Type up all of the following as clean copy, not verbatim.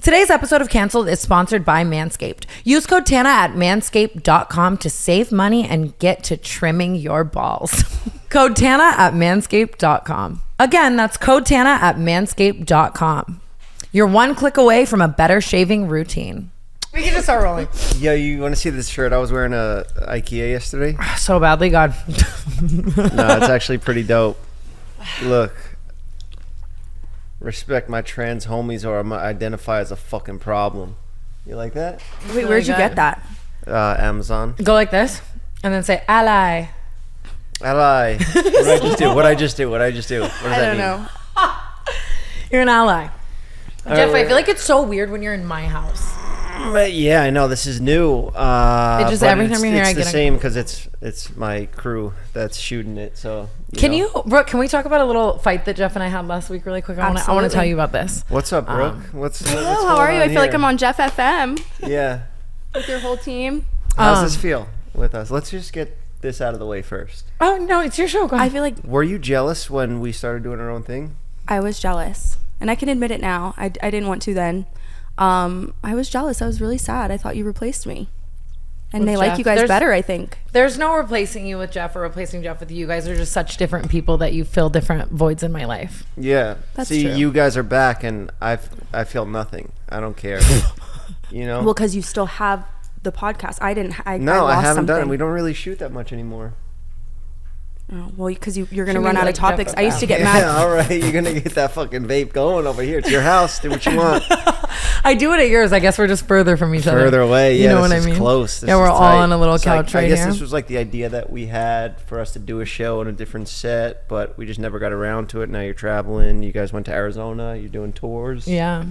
Today's episode of Canceled is sponsored by Manscaped. Use code Tana at manscaped.com to save money and get to trimming your balls. Code Tana at manscaped.com. Again, that's code Tana at manscaped.com. You're one click away from a better shaving routine. We can just start rolling. Yo, you want to see this shirt? I was wearing a IKEA yesterday. So badly, God. No, it's actually pretty dope. Look. Respect my trans homies or I'm identify as a fucking problem. You like that? Wait, where'd you get that? Amazon. Go like this and then say ally. Ally. What I just do? What does that mean? I don't know. You're an ally. Jeff, I feel like it's so weird when you're in my house. But yeah, I know this is new. Every time you're here, I it's the get same because it's my crew that's shooting it. So Brooke? Can we talk about a little fight that Jeff and I had last week, really quick? I want to tell you about this. What's up, Brooke? Hello, how are you? I feel like I'm on Jeff FM. Yeah. With your whole team. How's this feel with us? Let's just get this out of the way first. Oh no, it's your show. Go ahead. I feel like Were you jealous when we started doing our own thing? I was jealous, and I can admit it now. I didn't want to then. I was jealous. I was really sad. I thought you replaced me. And With they Jeff. like you guys better, I think. There's no replacing you with Jeff or replacing Jeff with you. You guys are just such different people that you fill different voids in my life. Yeah. That's See, true. you guys are back and I feel nothing. I don't care. You know? Well, because you still have the podcast. I didn't. I No, I lost haven't something. done it. We don't really shoot that much anymore. Oh, well, because you're going She to run means out like of topics. Jeff I used to get Yeah, mad. all right. You're going to get that fucking vape going over here. It's your house. Do what you want. I do it at yours. I guess we're just further from each other. Further away. Yeah, You know this what I is mean? close. This Yeah, we're is all tight. on a little It's couch right I guess here. this was like the idea that we had for us to do a show on a different set, but we just never got around to it. Now you're traveling. You guys went to Arizona. You're doing tours. Yeah.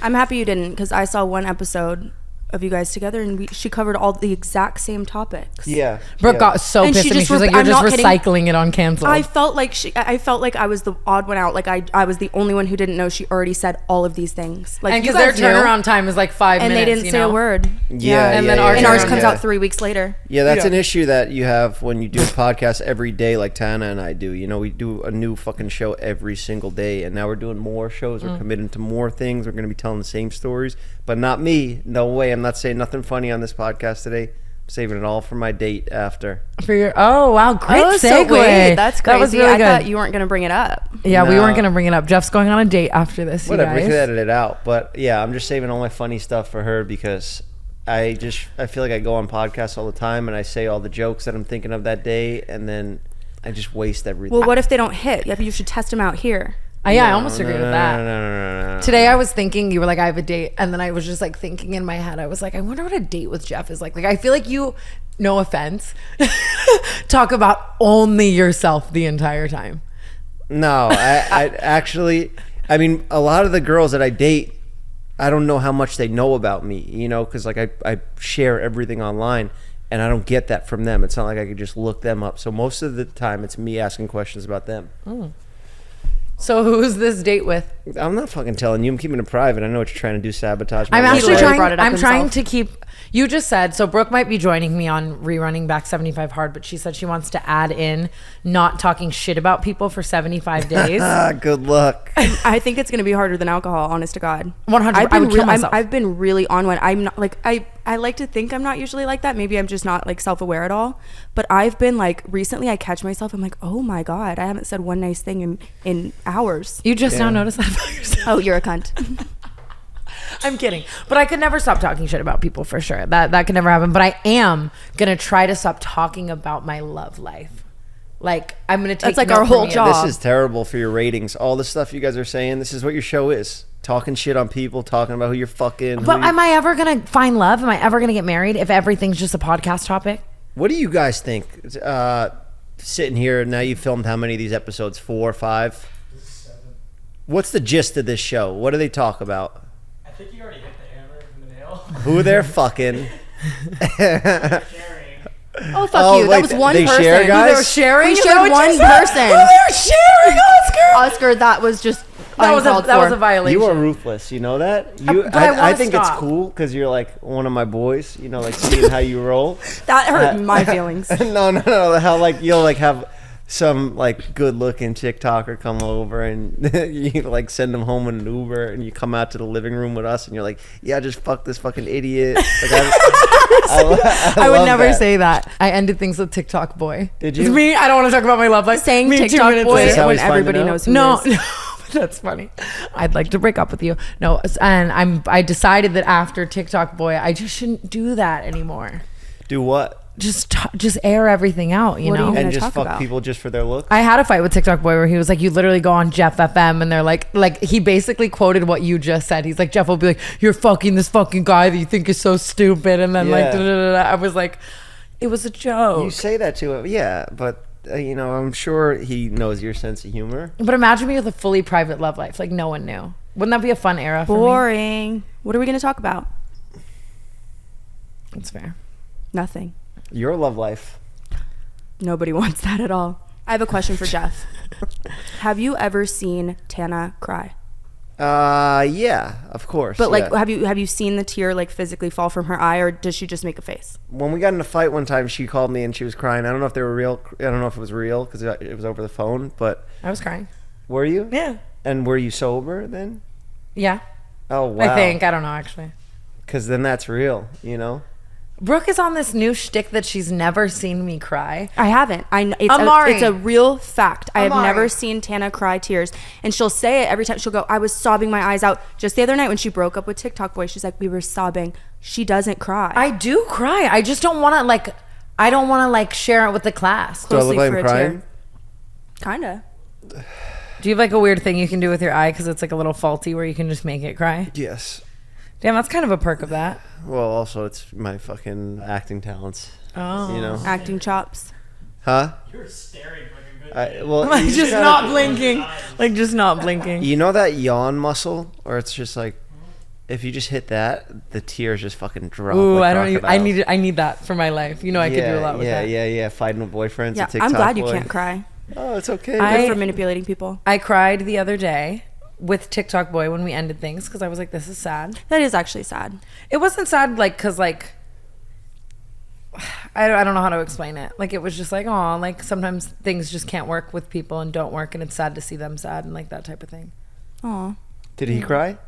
I'm happy you didn't, because I saw one episode of you guys together, and she covered all the exact same topics. Yeah. Brooke yeah. got so And pissed she at me. just She was like, rep- "You're I'm just not kidding. recycling it on Canceled." I felt like I was the odd one out. Like I was the only one who didn't know she already said all of these things. Like and you because their guys knew, turnaround time is like 5 and minutes. they didn't you say know? a word. Yeah, and yeah, then yeah, ours And yeah, ours turnaround comes yeah. out 3 weeks later. Yeah, that's Yeah. an issue that you have when you do a podcast every day like Tana and I do. You know, we do a new fucking show every single day, and now we're doing more shows. We're committing to more things. We're going to be telling the same stories, but not me. No way. I'm not saying nothing funny on this podcast today. I'm saving it all for my date after. For your wow, great Oh, segue. so wait, that's crazy. That was really I good. thought you weren't going to bring it up. Yeah, we No. weren't gonna bring it up. Jeff's going on a date after this. Whatever, we you could guys. edit it out. But yeah, I'm just saving all my funny stuff for her because I feel like I go on podcasts all the time and I say all the jokes that I'm thinking of that day, and then I just waste everything. Well, what if they don't hit? Yeah, you should test them out here. Yeah, I No, almost agree no, with no, that. No. Today I was thinking, you were like, I have a date, and then I was just like thinking in my head, I was like, I wonder what a date with Jeff is like. Like, I feel like you, no offense, talk about only yourself the entire time. No, I actually, I mean, a lot of the girls that I date, I don't know how much they know about me, you know, because like I share everything online, and I don't get that from them. It's not like I could just look them up. So most of the time, it's me asking questions about them. So who's this date with? I'm not fucking telling you. I'm keeping it private. I know what you're trying to do, sabotage my I'm life. actually literally brought it up I'm trying himself. to keep. You just said so. Brooke might be joining me on rerunning back 75 hard, but she said she wants to add in not talking shit about people for 75 days. Good luck. I think it's going to be harder than alcohol, honest to God. 100. I would kill myself. I've been really on one. I'm not like I like to think I'm not usually like that. Maybe I'm just not like self-aware at all. But I've been like recently I catch myself. I'm like, oh my God, I haven't said one nice thing in hours. You just now Yeah. noticed that about yourself. Oh, you're a cunt. I'm kidding, but I could never stop talking shit about people for sure. That could never happen. But I am gonna try to stop talking about my love life. Like I'm gonna take. That's like note our from whole you. job. This is terrible for your ratings. All the stuff you guys are saying, this is what your show is. Talking shit on people, talking about who you're fucking. But am I ever gonna find love? Am I ever gonna get married if everything's just a podcast topic? What do you guys think? Sitting here now, you filmed how many of these episodes? 4 or 5? 7. What's the gist of this show? What do they talk about? I think you already hit the hammer and the nail. Who they're fucking? Sharing. Oh, fuck Oh, you. wait, That was one they person. share, guys? They were sharing. We Is shared that what one you said? person. Oh, they were sharing, Oscar. Oscar, that was just That was uncalled a for. violation. You are ruthless. You know that? You, but I wanna I think stop. it's cool because you're like one of my boys. You know, like seeing how you roll. That hurt my feelings. No. How like you'll like have some like good looking TikToker come over and you like send them home in an Uber and you come out to the living room with us and you're like, yeah, I just fucked this fucking idiot. Like, I would love never that. say that. I ended things with TikTok boy. Did It's you? me. I don't want to talk about my love life. Saying Me 2 TikTok minutes boy later. Is that how when he's finding everybody out? knows who No, he is. no, that's funny. I'd like to break up with you. No, and I decided that after TikTok boy, I just shouldn't do that anymore. Do what? Just air everything out, you What are know. you gonna And just talk fuck about? people just for their looks? I had a fight with TikTok boy where he was like, you literally go on Jeff FM and they're like he basically quoted what you just said. He's like, Jeff will be like, you're fucking this fucking guy that you think is so stupid, and then like Yeah. da-da-da-da. I was like, it was a joke. You say that to him, yeah, but you know, I'm sure he knows your sense of humor. But imagine me with a fully private love life, like no one knew. Wouldn't that be a fun era for me? Boring. What are we going to talk about? That's fair. Nothing. Your love life. Nobody wants that at all. I have a question for Jeff. Have you ever seen Tana cry? Yeah, of course. But like, yeah. have you seen the tear like physically fall from her eye, or does she just make a face? When we got in a fight one time, she called me and she was crying. I don't know if they were real. I don't know if it was real because it was over the phone. But I was crying. were you? Yeah. And were you sober then? Yeah. Oh wow. I think. I don't know actually. Because then that's real, you know. Brooke is on this new shtick that she's never seen me cry. I haven't. Amari. It's a real fact. I have Amari. never seen Tana cry tears, and she'll say it every time. She'll go, "I was sobbing my eyes out." Just the other night when she broke up with TikTok boy, she's like, "We were sobbing." She doesn't cry. I do cry. I just don't want to like. I don't want to like share it with the class. Do I look Closely like for I'm a crying? Kinda. Do you have like a weird thing you can do with your eye because it's like a little faulty where you can just make it cry? Yes. Damn, that's kind of a perk of that. Well, also it's my fucking acting talents. Oh. You know. Acting chops. Huh? You were staring like a good Well, Like you just gotta- not blinking. Like just not blinking. You know that yawn muscle, or it's just like, if you just hit that, the tears just fucking drop. Ooh, like I don't. Even, crocodiles. I need that for my life. You know, I could do a lot with yeah, that. Yeah. Fighting with boyfriends. Yeah, a TikTok I'm glad you boy. can't cry. Oh, it's okay. Good for manipulating people. I cried the other day with TikTok boy when we ended things because I was like, this is sad. That is actually sad. It wasn't sad like because like I don't know how to explain it. Like it was just like, oh, like sometimes things just can't work with people and don't work, and it's sad to see them sad and like that type of thing. Aw. Did he cry?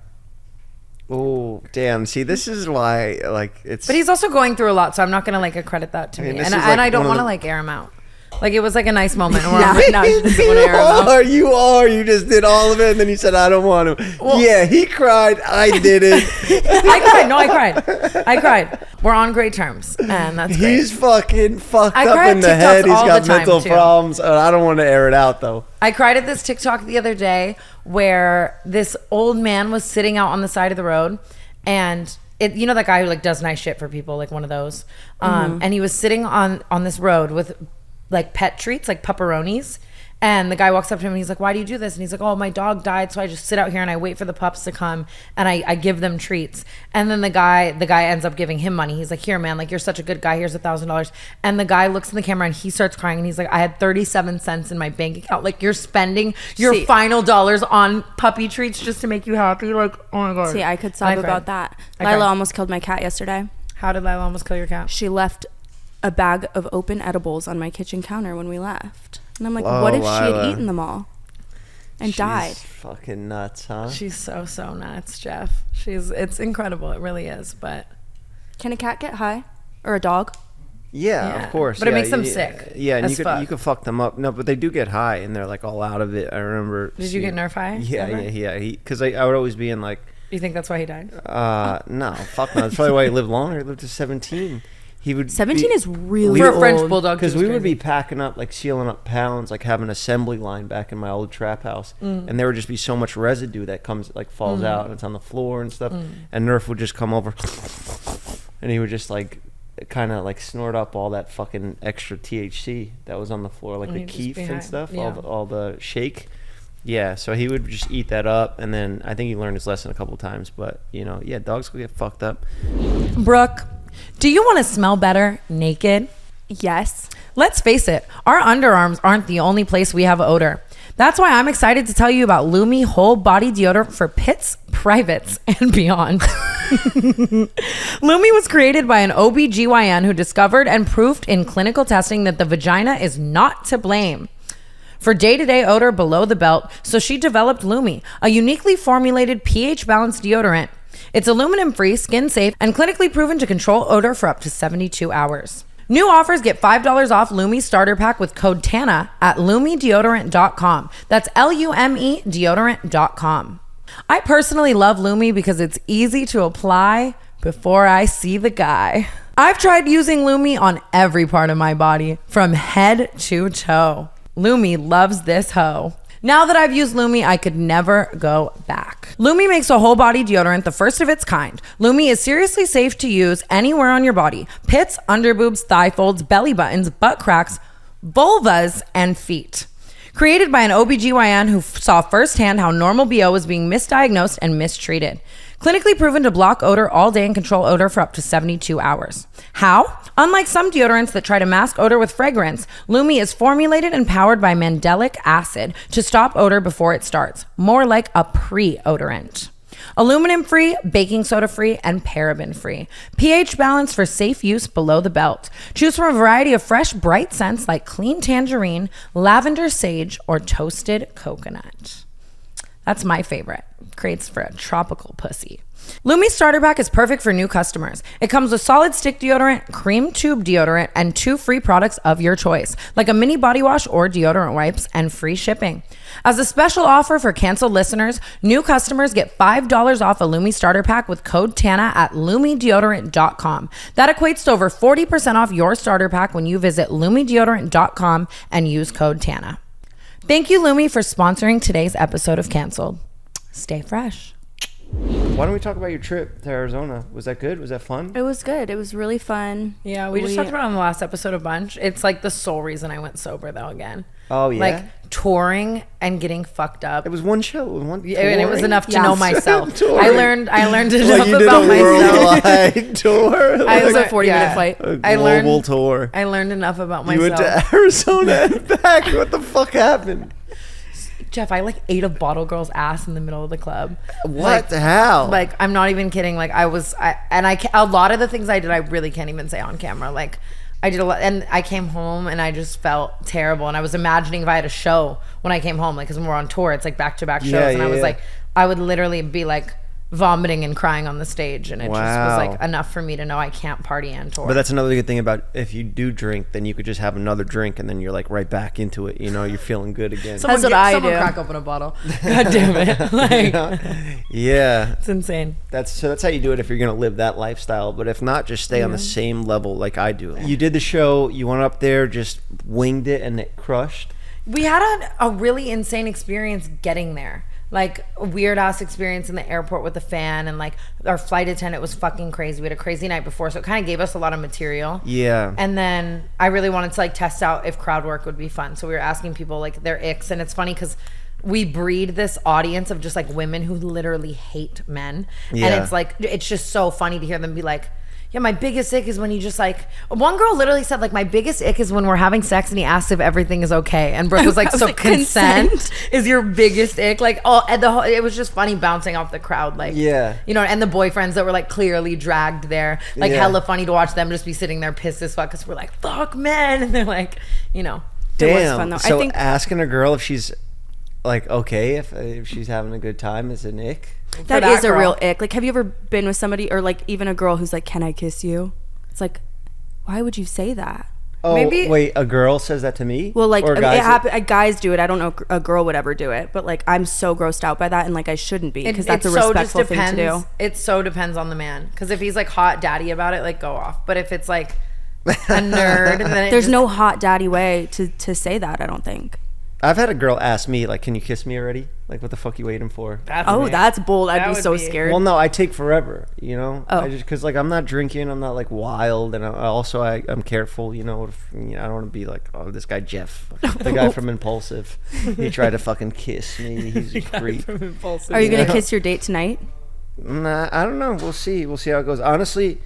Oh, damn. See, this is why, like, it's... But he's also going through a lot, so I'm not gonna like accredit that to I mean, me. this And is, I like, don't one of want to the- like air him out. Like it was like a nice moment. Where Yeah. now she doesn't want to air him out. You are. You just did all of it, and then you said, I don't want to. Well- Yeah, he cried. I didn't. I cried. No, I cried. We're on great terms, and that's great. He's fucking fucked I up cry in at the TikToks head. He's all got the time, mental too. problems. I don't want to air it out, though. I cried at this TikTok the other day where this old man was sitting out on the side of the road, and you know that guy who like does nice shit for people, like one of those. And he was sitting on this road with like pet treats, like pepperonis. And the guy walks up to him and he's like, why do you do this? And he's like, oh, my dog died, so I just sit out here and I wait for the pups to come and I give them treats. And then the guy ends up giving him money. He's like, here, man, like you're such a good guy. Here's $1,000. And the guy looks in the camera and he starts crying and he's like, I had 37 cents in my bank account. Like you're spending your See- final dollars on puppy treats just to make you happy. Like, oh my God. See, I could And sob cried. about that. I cried. Lila almost killed my cat yesterday. How did Lila almost kill your cat? She left a bag of open edibles on my kitchen counter when we left. And I'm like, Whoa, what if she Lila. had eaten them all and She's died? fucking nuts, huh? She's so nuts, Jeff. It's incredible. It really is. But Can a cat get high? Or a dog? Yeah, Yeah. of course. But it yeah, makes them yeah, sick Yeah, and as fuck. you could fuck them up. No, but they do get high and they're like all out of it. I remember. did you get nerf high? Yeah, ever? yeah. Because I would always be in like, You think that's why he died? no, fuck no. That's probably why he lived longer. He lived to 17. He would 17 is really For a French old. bulldog. because he we was would be crazy. packing up, like sealing up pounds, like have an assembly line back in my old trap house, and there would just be so much residue that comes, like falls out and it's on the floor and stuff. And Nerf would just come over, and he would just like kind of like snort up all that fucking extra THC that was on the floor, like And the he'd just keef be high. and stuff, Yeah. all the shake. Yeah, so he would just eat that up, and then I think he learned his lesson a couple times. But you know, yeah, dogs will get fucked up. Brooke, do you want to smell better naked? Yes. Let's face it, our underarms aren't the only place we have odor. That's why I'm excited to tell you about Lumi Whole Body Deodorant for pits, privates, and beyond. Lumi was created by an OBGYN who discovered and proved in clinical testing that the vagina is not to blame. for day-to-day odor below the belt, so she developed Lumi, a uniquely formulated pH-balanced deodorant. It's aluminum-free, skin-safe, and clinically proven to control odor for up to 72 hours. New offers get $5 off Lumi starter pack with code TANA at LumiDeodorant.com. That's LUME deodorant.com. I personally love Lumi because it's easy to apply before I see the guy. I've tried using Lumi on every part of my body, from head to toe. Lumi loves this hoe. Now that I've used Lumi, I could never go back. Lumi makes a whole body deodorant, the first of its kind. Lumi is seriously safe to use anywhere on your body. Pits, underboobs, thigh folds, belly buttons, butt cracks, vulvas, and feet. Created by an OBGYN who saw firsthand how normal BO was being misdiagnosed and mistreated. Clinically proven to block odor all day and control odor for up to 72 hours. How? Unlike some deodorants that try to mask odor with fragrance, Lumi is formulated and powered by mandelic acid to stop odor before it starts, more like a pre-odorant. Aluminum-free, baking soda-free, and paraben-free. pH balance for safe use below the belt. Choose from a variety of fresh, bright scents like clean tangerine, lavender sage, or toasted coconut. That's my favorite. Creates for a tropical pussy. Lumi Starter Pack is perfect for new customers. It comes with solid stick deodorant, cream tube deodorant, and 2 free products of your choice, like a mini body wash or deodorant wipes, and free shipping. As a special offer for canceled listeners, new customers get $5 off a Lumi Starter Pack with code TANA at LumiDeodorant.com. That equates to over 40% off your starter pack when you visit LumiDeodorant.com and use code TANA. Thank you, Lumi, for sponsoring today's episode of Canceled. Stay fresh. Why don't we talk about your trip to Arizona? Was that good? Was that fun? It was good. It was really fun. Yeah, we just talked about it on the last episode a bunch. It's like the sole reason I went sober, though, again. Oh, yeah? Like touring and getting fucked up. It was one show. One Yeah, and it was enough to Yeah. know myself. Touring. I learned enough Like you did about a myself. worldwide tour. It was Like a 40-minute flight. a I global tour. I learned enough about You myself. went to Arizona and back. What the fuck happened? Jeff, I like ate a bottle girl's ass in the middle of the club. What the hell? Like, I'm not even kidding. Like, a lot of the things I did, I really can't even say on camera. Like, I did a lot, and I came home and I just felt terrible. And I was imagining if I had a show when I came home, like, because when we're on tour, it's like back-to-back shows. And I was like, I would literally be like vomiting and crying on the stage, and it just was like enough for me to know I can't party and tour. But that's another good thing about if you do drink, then you could just have another drink and then you're like right back into it. You know, you're feeling good again. That's what I someone do. crack open a bottle. God damn it! Like, Yeah, it's insane. that's how you do it if you're gonna live that lifestyle. But if not, just stay on the same level like I do. You did the show, you went up there, just winged it, and it crushed. We had a really insane experience getting there. Like a weird ass experience in the airport with the fan, and like our flight attendant was fucking crazy. We had a crazy night before, so it kind of gave us a lot of material. Yeah. And then I really wanted to like test out if crowd work would be fun. So we were asking people like their icks, and it's funny because we breed this audience of just like women who literally hate men. Yeah. And it's like, it's just so funny to hear them be like, yeah, my biggest ick is when you just like, one girl literally said like, my biggest ick is when we're having sex and he asks if everything is okay. And Brooke was like, so consent is your biggest ick? Like, oh, and it was just funny bouncing off the crowd. Like, Yeah. you know, and the boyfriends that were like clearly dragged there, like Yeah. hella funny to watch them just be sitting there pissed as fuck because we're like, fuck men. And they're like, you know. It was Damn. fun, though. I So think- asking a girl if she's like okay, if she's having a good time is an ick. That that is a girl. real ick. Like, have you ever been with somebody, or like even a girl who's like, "Can I kiss you?" It's like, why would you say that? Oh, Maybe- wait, a girl says that to me? Well, like Or I mean, guys guys do it. I don't know if a girl would ever do it, but like I'm so grossed out by that, and like I shouldn't be, because that's a respectful thing to do. It so depends on the man. Because if he's like hot daddy about it, like go off. But if it's like a nerd, then There's no hot daddy way to say that. I don't think. I've had a girl ask me, like, can you kiss me already? Like, what the fuck you waiting for? That's bold. I'd That be would so be- scared. Well, no, I take forever, you know? Oh. I just, because, like, I'm not drinking, I'm not, like, wild, and I'm careful, you know? If, you know, I don't want to be like, oh, this guy Jeff, the guy from Impulsive. He tried to fucking kiss me. He's a creep. Are you gonna kiss your date tonight? Nah, I don't know. We'll see. We'll see how it goes. Honestly,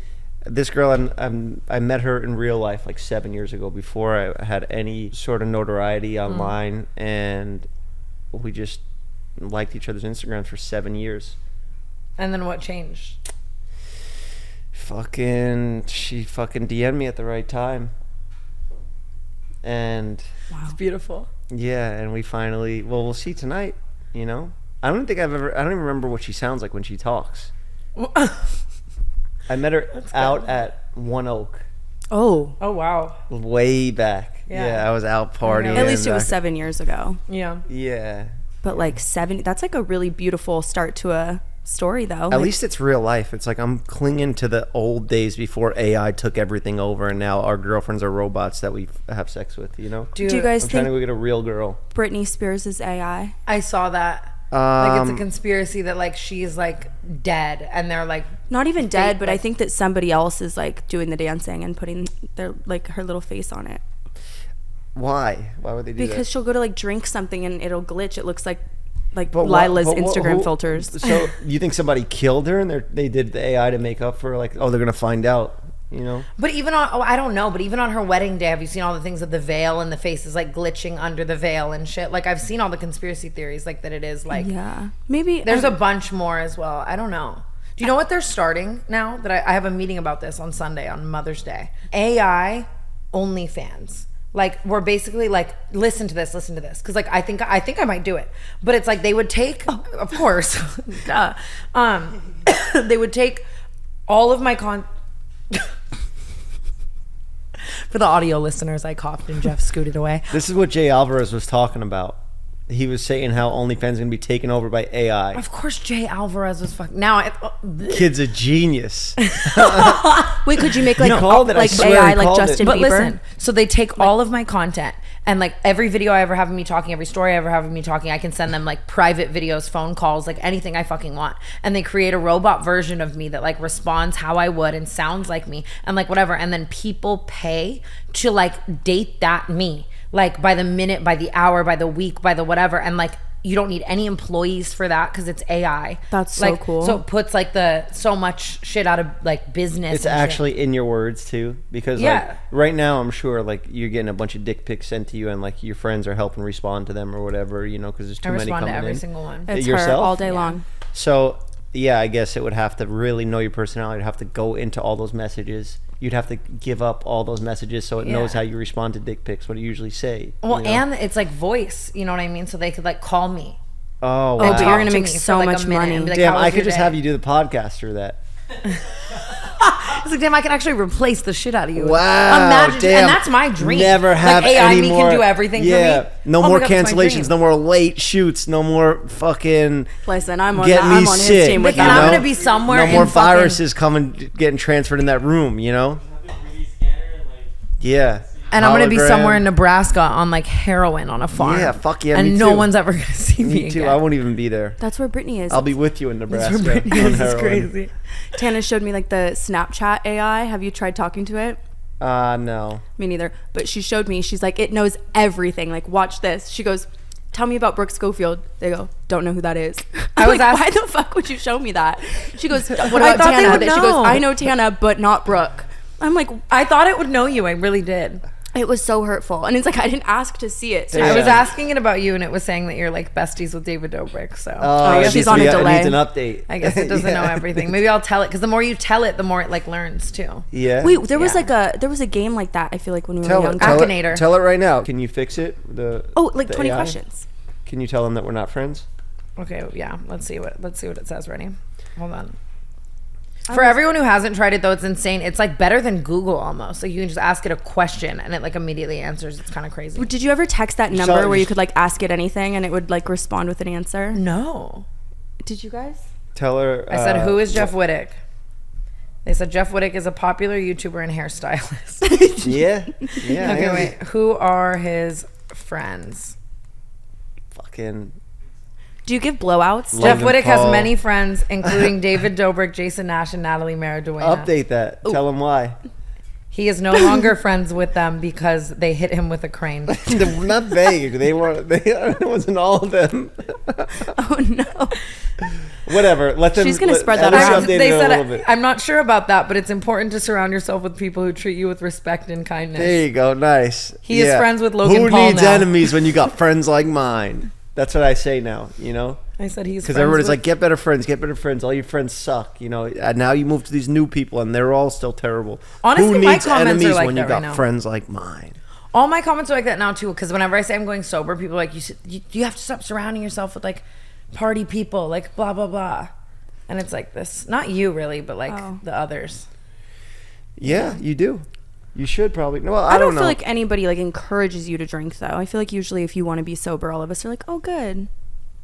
this girl, I met her in real life like 7 years ago before I had any sort of notoriety online, and we just liked each other's Instagrams for 7 years. And then what changed? She fucking DM'd me at the right time, And It's beautiful. yeah, and we finally, well, we'll see tonight, you know? I don't even remember what she sounds like when she talks. I met her out at One Oak. Oh. Oh, wow. Way back. Yeah. Yeah, I was out partying. At least it was 7 years ago. Yeah. Yeah. But like 7, that's like a really beautiful start to a story though. At least it's real life. It's like I'm clinging to the old days before AI took everything over, and now our girlfriends are robots that we have sex with, you know? Do you guys I'm trying think to go get a real girl. Britney Spears is AI? I saw that. Like it's a conspiracy that like she's like dead and they're like Not even dead, but I think that somebody else is like doing the dancing and putting their like her little face on it. Why? Why would they do that? Because she'll go to like drink something and it'll glitch. It looks like But Lila's what- Instagram who- filters. So you think somebody killed her and they did the AI to make up for, like, oh, they're gonna find out, you know? But even on, I don't know, but even on her wedding day, have you seen all the things of the veil and the face is like glitching under the veil and shit? Like I've seen all the conspiracy theories, like that it is like, Yeah, maybe there's a bunch more as well. I don't know. Do you know what they're starting now? That I have a meeting about this on Sunday on Mother's Day. AI OnlyFans. Like we're basically like, listen to this, because like I think I might do it. But it's like they would take, of course, duh. They would take all of my For the audio listeners, I coughed and Jeff scooted away. This is what Jay Alvarez was talking about. He was saying how OnlyFans is gonna be taken over by AI. Of course, Jay Alvarez was fucking. Now, Kid's a genius. Wait, could you make like called it. I like swear AI he like called it. Justin but Bieber? listen, so they take all of my content and like every video I ever have of me talking, every story I ever have of me talking, I can send them like private videos, phone calls, like anything I fucking want. And they create a robot version of me that like responds how I would and sounds like me and like whatever. And then people pay to like date that me, like by the minute, by the hour, by the week, by the whatever. And like, you don't need any employees for that because it's AI. That's so like, cool. So it puts like so much shit out of like business. It's and shit. actually in your words too, because Yeah. like right now I'm sure like you're getting a bunch of dick pics sent to you, and like your friends are helping respond to them or whatever, you know, because there's too I many respond coming to every in. single one. It's her Yourself? all day long. So yeah, I guess it would have to really know your personality. You'd have to go into all those messages. You'd have to give up all those messages so it knows Yeah. how you respond to dick pics, what do you usually say. Well, you know? and it's like voice, you know what I mean? So they could like call me. Oh, wow. Oh, but you're Talk gonna to make me for, so like, a much minute money. and be like, damn, "How I was could your just day?" have you do the podcast through that. It's like, damn, I can actually replace the shit out of you. Wow, Imagine, damn. and that's my dream. Never have like, AI any me more. can do everything Yeah, for me. no Oh my more God, that's my cancellations, dream. no more late shoots, no more fucking. Listen, I'm on Get me I'm on his sick, team with And you I'm that. know? gonna be somewhere No in more fucking- viruses coming, getting transferred in that room, you know? Have a 3D scanner and like. Yeah. And I'm gonna be Hologram. somewhere in Nebraska on like heroin on a farm. Yeah, fuck yeah, And me no too. one's ever gonna see me, Me too. again. I won't even be there. That's where Britney is. I'll be with you in That's Nebraska. where Britney on is. It's heroin. crazy. Tana showed me like the Snapchat AI. Have you tried talking to it? No. Me neither. But she showed me. She's like, it knows everything. Like, watch this. She goes, tell me about Brooke Schofield. They go, don't know who that is. I'm was like, asked- why the fuck would you show me that? She goes, what I about thought they Tana? would She goes, know. I know Tana, but not Brooke. I'm like, I thought it would know you. I really did. it was so hurtful. And it's like, I didn't ask to see it. So Yeah. I was asking it about you, and it was saying that you're like besties with David Dobrik. So Oh, yeah, it she's needs on to a be- delay. It needs an update. I guess it doesn't know everything. Maybe I'll tell it because the more you tell it, the more it like learns too. Yeah. Wait, there was Yeah. a game like that. I feel like when we were Tell young. it, tell Akinator. it, tell it right now. Can you fix it? Oh, like the 20 AI? questions. Can you tell them that we're not friends? Okay, yeah. Let's see what it says. Ready? Hold on. For everyone who hasn't tried it though, it's insane. It's like better than Google almost. Like you can just ask it a question and it like immediately answers. It's kind of crazy. Did you ever text that number Sorry, where you just- could like ask it anything and it would like respond with an answer? No. Did you guys? Tell her. I said, who is Jeff Wittek? They said Jeff Wittek is a popular YouTuber and hairstylist. Yeah. Yeah. I Okay, am. wait. Who are his friends? Fucking. Do you give blowouts? Love Jeff and Wittek has Paul. many friends, including David Dobrik, Jason Nash, and Natalie Maraduena. Update that. Tell them why. He is no longer friends with them because they hit him with a crane. Not vague. They were. It wasn't all of them. Oh no. Whatever. Let them. She's gonna spread at that least around. update They it a said, little bit. I'm not sure about that, but it's important to surround yourself with people who treat you with respect and kindness. There you go. Nice. He is friends with Logan Who Paul needs now. enemies when you got friends like mine? That's what I say now. You know. I said he's Because friends everybody's with- like, get better friends, get better friends. All your friends suck, you know. And now you move to these new people, and they're all still terrible. Honestly, Who my needs comments are enemies like when you that got right now. friends like mine? All my comments are like that now too, because whenever I say I'm going sober, people are like, you have to stop surrounding yourself with like party people, like blah blah blah. And it's like this, not you really, but like the others. Yeah, you do. You should probably. No, well, I don't know. feel like anybody like encourages you to drink though. I feel like usually if you want to be sober, all of us are like, oh good.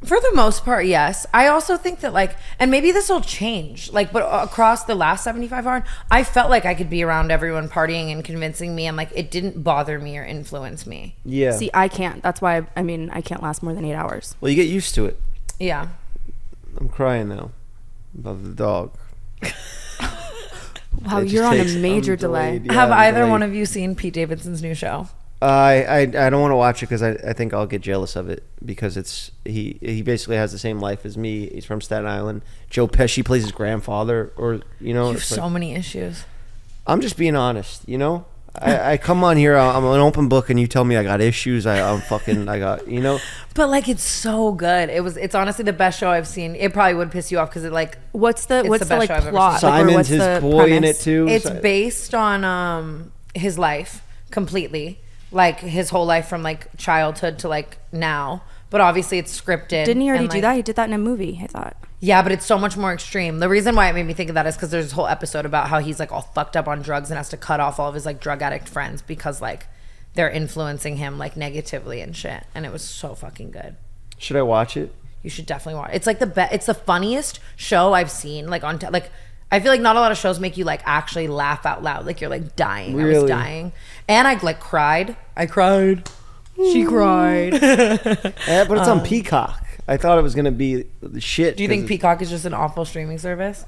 For the most part, yes. I also think that like, and maybe this will change, like, but across the last 75 hours, I felt like I could be around everyone partying and convincing me, and like it didn't bother me or influence me. Yeah. See, I can't. That's why I mean I can't last more than 8 hours. Well, you get used to it. Yeah. I'm crying now about the dog. Wow, you're on a major delay. Yeah, Have I'm either delayed. one of you seen Pete Davidson's new show? I don't want to watch it because I think I'll get jealous of it, because he basically has the same life as me. He's from Staten Island. Joe Pesci plays his grandfather, or You have it's so like, many issues. I'm just being honest, I come on here, I'm an open book, and you tell me I got issues. I got But like it's so good. It's honestly the best show I've seen. It probably would piss you off because it like What's the best like show I've ever plot? seen. Like, or Simon's what's his the boy in it premise? too. it's based on his life completely, like his whole life from like childhood to like now. But obviously it's scripted. Didn't he already and, do like, that? He did that in a movie, I thought. Yeah, but it's so much more extreme. The reason why it made me think of that is because there's this whole episode about how he's like all fucked up on drugs and has to cut off all of his like drug addict friends because like they're influencing him like negatively and shit. And it was so fucking good. Should I watch it? You should definitely watch it. It's like it's the funniest show I've seen. Like like I feel like not a lot of shows make you like actually laugh out loud. Like you're like dying. I was Really? dying. And I like cried. I cried. She cried. Yeah, but it's on Peacock. I thought it was gonna be the shit. Do you think Peacock is just an awful streaming service?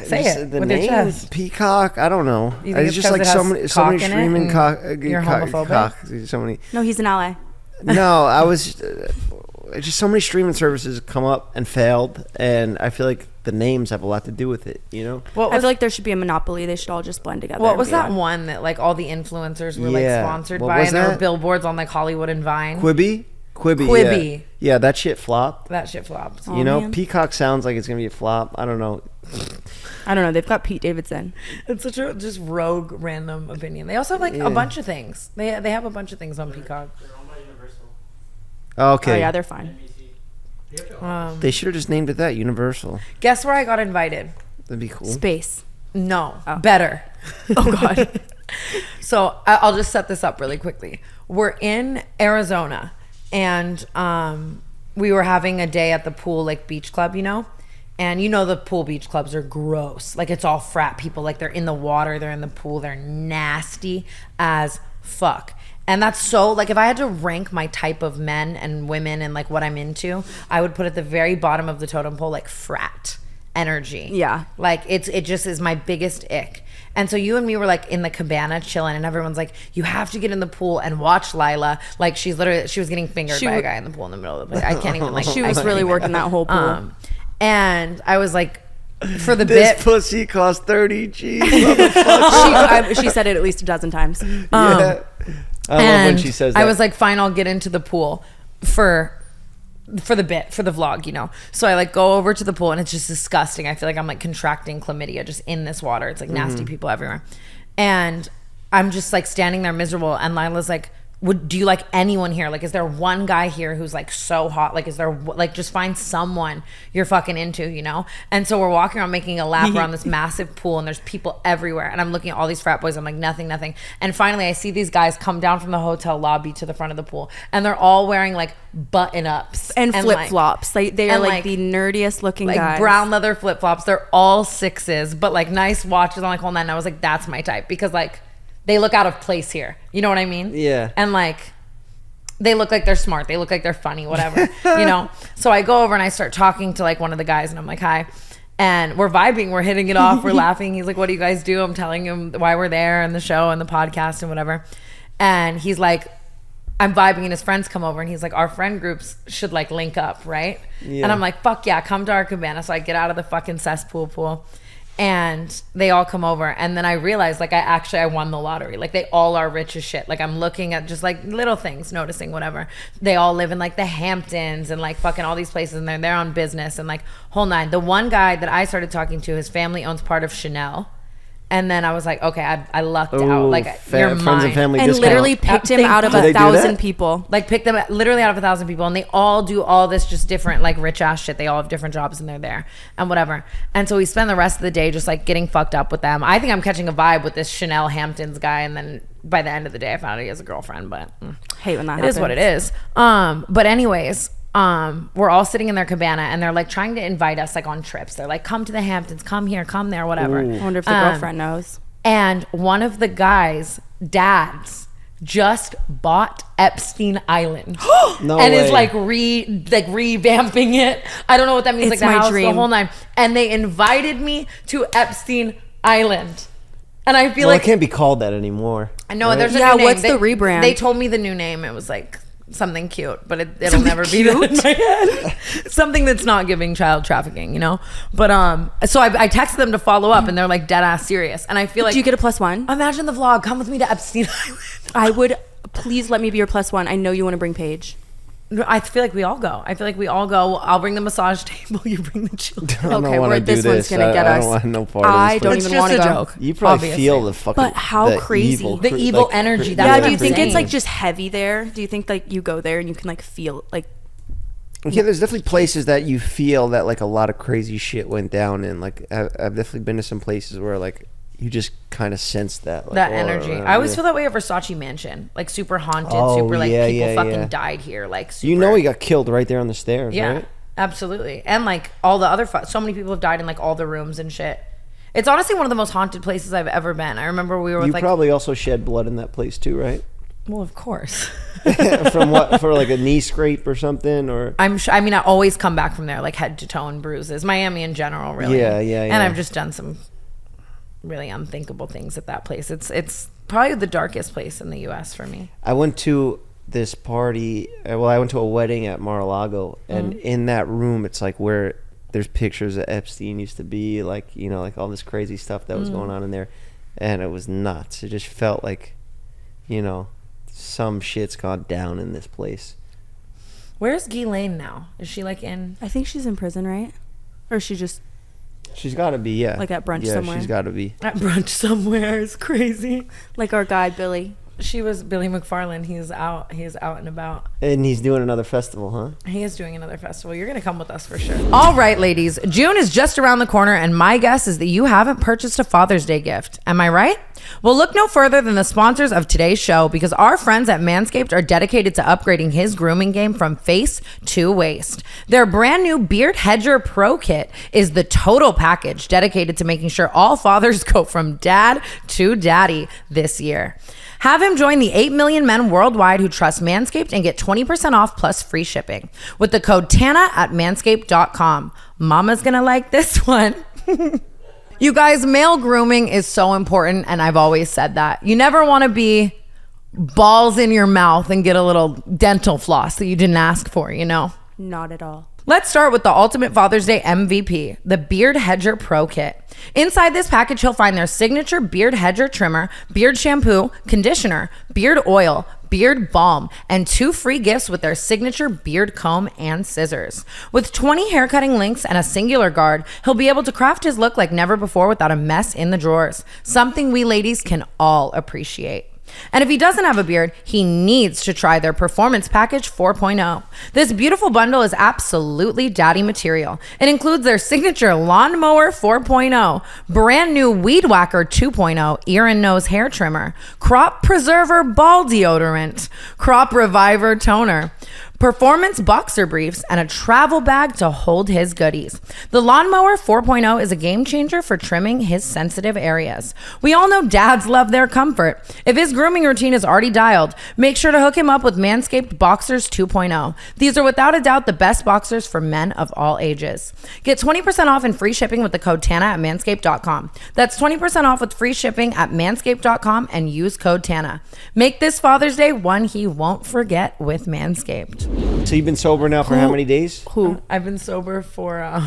Say Just it the with your name chest. Peacock. I don't know. You think It's it's just 'cause like it so has many cock in it streaming and cock. you're homophobic? Cock. So many. No, he's an ally. No, I was just so many streaming services come up and failed, and I feel like the names have a lot to do with it. I feel like there should be a monopoly. They should all just blend together. What was that Yeah. one that like all the influencers were like Yeah. sponsored What by, was and there were that? billboards on like Hollywood and Vine? Quibi. Quibi. Yeah, that shit flopped. That shit flopped. Oh, man. Peacock sounds like it's gonna be a flop. I don't know. I don't know. They've got Pete Davidson. It's such a just rogue random opinion. They also have like a bunch of things. They have a bunch of things on Peacock. They're owned by Universal. Okay. Oh yeah, they're fine. NBC. They should have just named it that, Universal. Guess where I got invited? That'd be cool. Space. No, Oh. better. Oh god. So I'll just set this up really quickly. We're in Arizona, and we were having a day at the pool, like beach club, and the pool beach clubs are gross. Like it's all frat people. Like they're in the water, they're in the pool, they're nasty as fuck. And that's so like if I had to rank my type of men and women and like what I'm into, I would put at the very bottom of the totem pole like frat energy. Yeah. Like it just is my biggest ick. And so you and me were like in the cabana chilling, and everyone's like, you have to get in the pool and watch Lila. Like she was getting fingered by a guy in the pool in the middle of the place. I can't even like. She was really working that whole pool. And I was like, for the This bit. pussy costs 30 G's. Motherfucker. She said it at least a dozen times. Yeah. I love when she says that. I was like, fine, I'll get into the pool for the bit, for the vlog, So I like go over to the pool, and it's just disgusting. I feel like I'm like contracting chlamydia just in this water. It's like nasty people everywhere. And I'm just like standing there miserable, and Lila's like, do you like anyone here? Like, is there one guy here who's like so hot? Like, is there like, just find someone you're fucking into, And so we're walking around making a lap around this massive pool, and there's people everywhere. And I'm looking at all these frat boys. I'm like, nothing. And finally I see these guys come down from the hotel lobby to the front of the pool, and they're all wearing like button ups And flip flops. They are and, like the nerdiest looking like guys. brown leather flip flops. They're all sixes, but like nice watches on like whole nine. And I was like, that's my type, because like they look out of place here. You know what I mean? Yeah. And like they look like they're smart. They look like they're funny, whatever, So I go over and I start talking to like one of the guys, and I'm like, hi. And we're vibing, we're hitting it off, we're laughing. He's like, what do you guys do? I'm telling him why we're there and the show and the podcast and whatever. And he's like, I'm vibing, and his friends come over, and he's like, our friend groups should like link up, right? Yeah. And I'm like, fuck yeah, come to our cabana. So I get out of the fucking cesspool pool, and they all come over, and then I realized like I won the lottery. Like they all are rich as shit. Like I'm looking at just like little things, noticing whatever. They all live in like the Hamptons and like fucking all these places, and they're there on business and like whole nine. The one guy that I started talking to, his family owns part of Chanel, And then I was like, okay, I lucked Ooh, out. Like, you're friends mine. and family And discount. literally picked him out of Do they do 1,000 that? people. Like, pick them literally out of 1,000 people, and they all do all this just different, like, rich ass shit. They all have different jobs, and they're there and whatever. And so we spend the rest of the day just like getting fucked up with them. I think I'm catching a vibe with this Chanel Hamptons guy, and then by the end of the day, I found out he has a girlfriend. But Hate when that it is what it is. But anyways, we're all sitting in their cabana, and they're like trying to invite us like on trips. They're like, come to the Hamptons, come here, come there, whatever. Ooh. I wonder if the girlfriend knows. And one of the guys' dads just bought Epstein Island. No and way. is like revamping it. I don't know what that means. It's like the my house, dream. the whole nine. And they invited me to Epstein Island. And I feel Well, like it can't be called that anymore. I know right? there's a Yeah, new name. what's the rebrand? They told me the new name. It was like something cute, but it'll never be that in my head. Something that's not giving child trafficking, you know? But so I texted them to follow up, and they're like dead ass serious. And I feel like, Do you get a +1? imagine the vlog. Come with me to Epstein Island. I would. Please let me be your +1. I know you want to bring Paige. I feel like we all go. I'll bring the massage table. You bring the children. I don't Okay, wanna where do this one's this. gonna get I us. don't want no part I of don't this. It's even want just to a go. joke. You probably obviously. feel the fucking. But how the crazy. evil, The evil energy, that's Yeah, what do you I'm think saying. it's like just heavy there? Do you think like you go there and you can like feel like Yeah, there's definitely places that you feel that like a lot of crazy shit went down in. Like I've definitely been to some places where like you just kind of sense that like, that aura energy. around I always you. feel that way at Versace Mansion. Like super haunted, Oh, super like yeah, people yeah, fucking yeah. died here. Like super. You know he got killed right there on the stairs, Yeah, right? absolutely. And like all the other, so many people have died in like all the rooms and shit. It's honestly one of the most haunted places I've ever been. I remember we were with You like, probably also shed blood in that place too, right? well, of course. From what? For like a knee scrape or something, or I'm sure. I mean, I always come back from there like head to toe in bruises. Miami in general, really. Yeah, yeah, And yeah. I've just done some really unthinkable things at that place. It's probably the darkest place in the U.S. for me. I went to this party. Well, I went to a wedding at Mar-a-Lago, and in that room, it's like where there's pictures of Epstein used to be, like you know, like all this crazy stuff that was going on in there, and it was nuts. It just felt like, you know, some shit's gone down in this place. Where's Ghislaine now? Is she like in? I think she's in prison, right? Or is she just She's got to be, yeah. Like at brunch yeah, somewhere? she's got to be. At brunch somewhere. It's crazy. like our guy Billy? She was Billy McFarland. He's out and about. And he's doing another festival, huh? He is doing another festival. You're going to come with us for sure. All right, ladies. June is just around the corner, and my guess is that you haven't purchased a Father's Day gift. Am I right? Well, look no further than the sponsors of today's show, because our friends at Manscaped are dedicated to upgrading his grooming game from face to waist. Their brand new Beard Hedger Pro Kit is the total package dedicated to making sure all fathers go from dad to daddy this year. Have him join the 8 million men worldwide who trust Manscaped and get 20% off plus free shipping with the code TANA at manscaped.com. Mama's gonna like this one. You guys, male grooming is so important, and I've always said that. You never want to be balls in your mouth and get a little dental floss that you didn't ask for, you know? Not at all. Let's start with the ultimate Father's Day MVP, the Beard Hedger Pro Kit. Inside this package, you'll find their signature Beard Hedger trimmer, beard shampoo, conditioner, beard oil, beard balm, and 2 free gifts with their signature beard comb and scissors. With 20 haircutting links and a singular guard, he'll be able to craft his look like never before without a mess in the drawers, something we ladies can all appreciate. And if he doesn't have a beard, he needs to try their Performance Package 4.0. This beautiful bundle is absolutely daddy material. It includes their signature Lawnmower 4.0, brand new Weed Whacker 2.0 ear and nose hair trimmer, Crop Preserver ball deodorant, Crop Reviver toner, performance boxer briefs, and a travel bag to hold his goodies. The Lawnmower 4.0 is a game changer for trimming his sensitive areas. We all know dads love their comfort. If his grooming routine is already dialed, make sure to hook him up with Manscaped Boxers 2.0. These are without a doubt the best boxers for men of all ages. Get 20% off and free shipping with the code TANA at manscaped.com. That's 20% off with free shipping at manscaped.com and use code TANA. Make this Father's Day one he won't forget with Manscaped. So you've been sober now for how many days? I've been sober for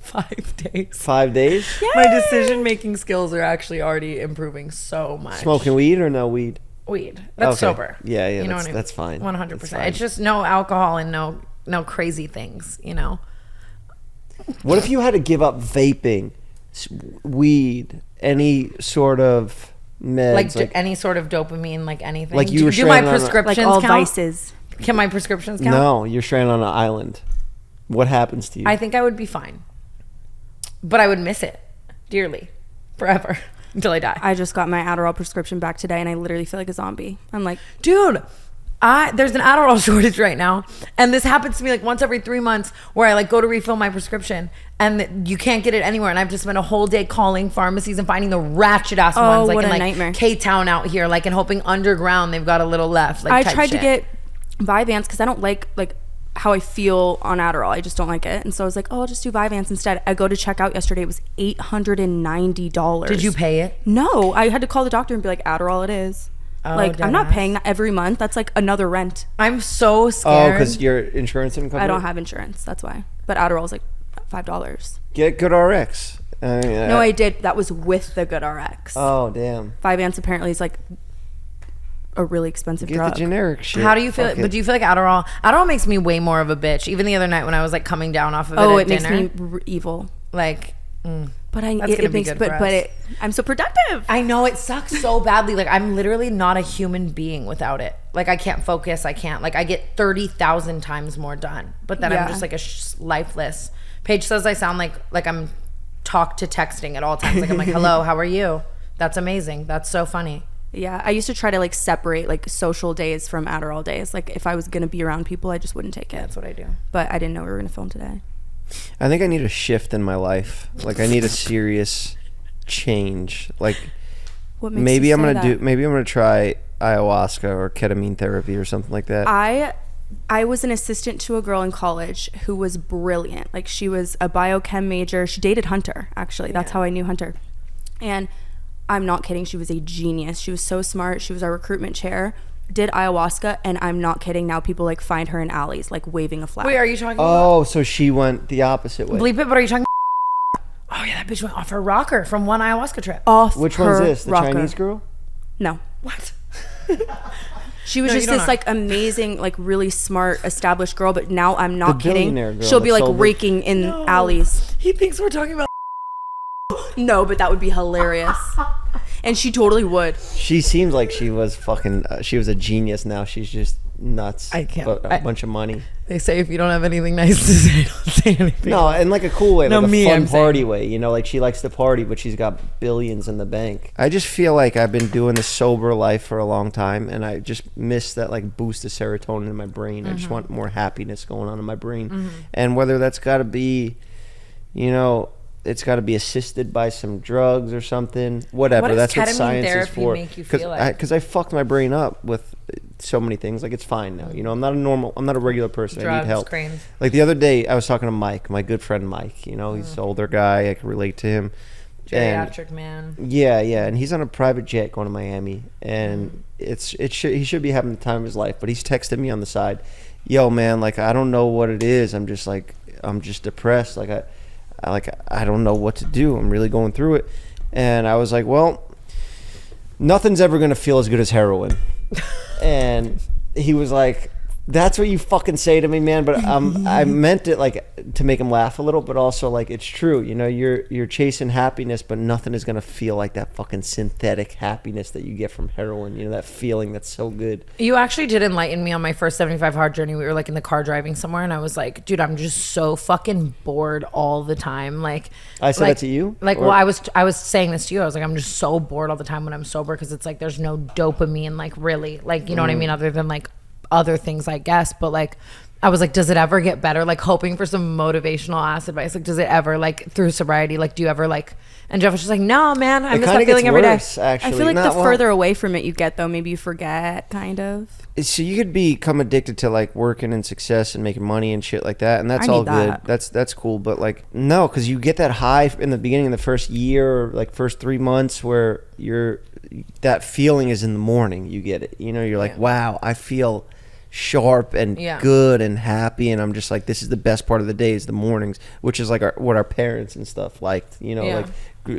5 days. 5 days? My decision-making skills are actually already improving so much. Smoking weed or no weed? Weed. That's Okay. sober. Yeah, yeah, You know that's- what I mean? that's fine. 100%. That's fine. It's just no alcohol and no crazy things, you know? What if you had to give up vaping, weed, any sort of meds, like any sort of dopamine, like anything. Like you were do my stranded on a- prescriptions Like all count? vices. Can my prescriptions count? No, you're stranded on an island. What happens to you? I think I would be fine, but I would miss it dearly, forever until I die. I just got my Adderall prescription back today, and I literally feel like a zombie. I'm like, Dude, there's an Adderall shortage right now, and this happens to me like once every 3 months, where I like go to refill my prescription and you can't get it anywhere, and I've just spent a whole day calling pharmacies and finding the ratchet ass ones, like what in a like nightmare. K-Town out here, like, and hoping underground they've got a little left. Like, I type tried to shit. get Vyvanse because I don't like how I feel on Adderall. I just don't like it, and so I was like, oh, I'll just do Vyvanse instead. I go to check out yesterday. It was $890. Did you pay it? No, I had to call the doctor and be like, Adderall it is. Oh, Like, I'm not deadass. paying that every month. That's like another rent. I'm so oh, scared. because your insurance didn't cover I don't it? have insurance. That's why. But Adderall's like $5. Get Good RX. No, I did. That was with the Good RX. Oh, damn. Vyvanse apparently is like a really expensive Get drug. the generic shit. How do you feel? Fuck But it. do you feel like Adderall makes me way more of a bitch. Even the other night when I was like coming down off of it Oh, at it makes dinner, me evil. like, But That's it gonna be makes good for us. I'm so productive. I know it sucks so badly. Like, I'm literally not a human being without it. Like, I can't focus. I get 30,000 times more done. But then Yeah. I'm just like lifeless. Paige says I sound like I'm talk to texting at all times. Like, I'm like, hello, how are you? That's amazing. That's so funny. Yeah, I used to try to like separate like social days from Adderall days. Like if I was gonna be around people, I just wouldn't take it. That's what I do. But I didn't know we were gonna film today. I think I need a shift in my life. Like I need a serious change. Like What makes maybe you I'm say gonna that? maybe I'm gonna try ayahuasca or ketamine therapy or something like that. I was an assistant to a girl in college who was brilliant. Like she was a biochem major. She dated Hunter, actually. That's how I knew Hunter. And I'm not kidding. She was a genius. She was so smart. She was our recruitment chair. Did ayahuasca, and I'm not kidding. Now people like find her in alleys, like waving a flag. Wait, are you talking Oh, so she went the opposite way. bleep it, but are you talking oh yeah, that bitch went off her rocker from one ayahuasca trip. Off Which her one's this? The rocker. Chinese girl? No. What? She was No, you just don't this know. like amazing, like really smart, established girl. But now I'm not The kidding. billionaire girl She'll be that like sold the- raking in alleys. He thinks we're talking about No, but that would be hilarious. And she totally would. She seems like she was fucking. She was a genius. Now she's just nuts. I can't- But a bunch of money. They say if you don't have anything nice to say, don't say anything. No, in like a cool way, No, like me, a fun I'm saying. party way. You know, like she likes to party, but she's got billions in the bank. I just feel like I've been doing this sober life for a long time, and I just miss that like boost of serotonin in my brain. I just want more happiness going on in my brain, and whether that's got to be, you know, it's got to be assisted by some drugs or something. Whatever. What does That's what ketamine science is therapy for. make you feel like? Because I fucked my brain up with so many things. Like it's fine now. You know, I'm not a regular person. I Drugs, need help. creams. Like the other day, I was talking to Mike, my good friend Mike. You know, he's an older guy. I can relate to him. And Geriatric man. yeah, and he's on a private jet going to Miami, and he should be having the time of his life. But he's texting me on the side, "Yo, man, like I don't know what it is. I'm just depressed. I don't know what to do. I'm really going through it." And I was like, "Well, nothing's ever gonna feel as good as heroin." And he was like, "That's what you fucking say to me, man." But I meant it like to make him laugh a little, but also like it's true. You know, you're chasing happiness, but nothing is gonna feel like that fucking synthetic happiness that you get from heroin. You know, that feeling that's so good. You actually did enlighten me on my first 75 hard journey. We were like in the car driving somewhere, and I was like, dude, I'm just so fucking bored all the time. Like I said that to you? Like, Or- well, I was saying this to you. I was like, I'm just so bored all the time when I'm sober, because it's like there's no dopamine, like really, like, you know what I mean, other than like other things, I guess. But like I was like, does it ever get better? Like hoping for some motivational ass advice. Like, does it ever, like through sobriety, like do you ever like, and Jeff was just like, no, man, I It miss kinda that feeling gets every day. worse, actually. I feel like Not the well- further away from it you get, though, maybe you forget, kind of. So you could become addicted to like working and success and making money and shit like that, and that's I all need good. that. That's cool, but like no, because you get that high in the beginning, in the first year, or like first 3 months, where that feeling is in the morning. You get it, you know. You're like, wow, I feel sharp and good and happy, and I'm just like, this is the best part of the day is the mornings, which is like what our parents and stuff liked, you know, like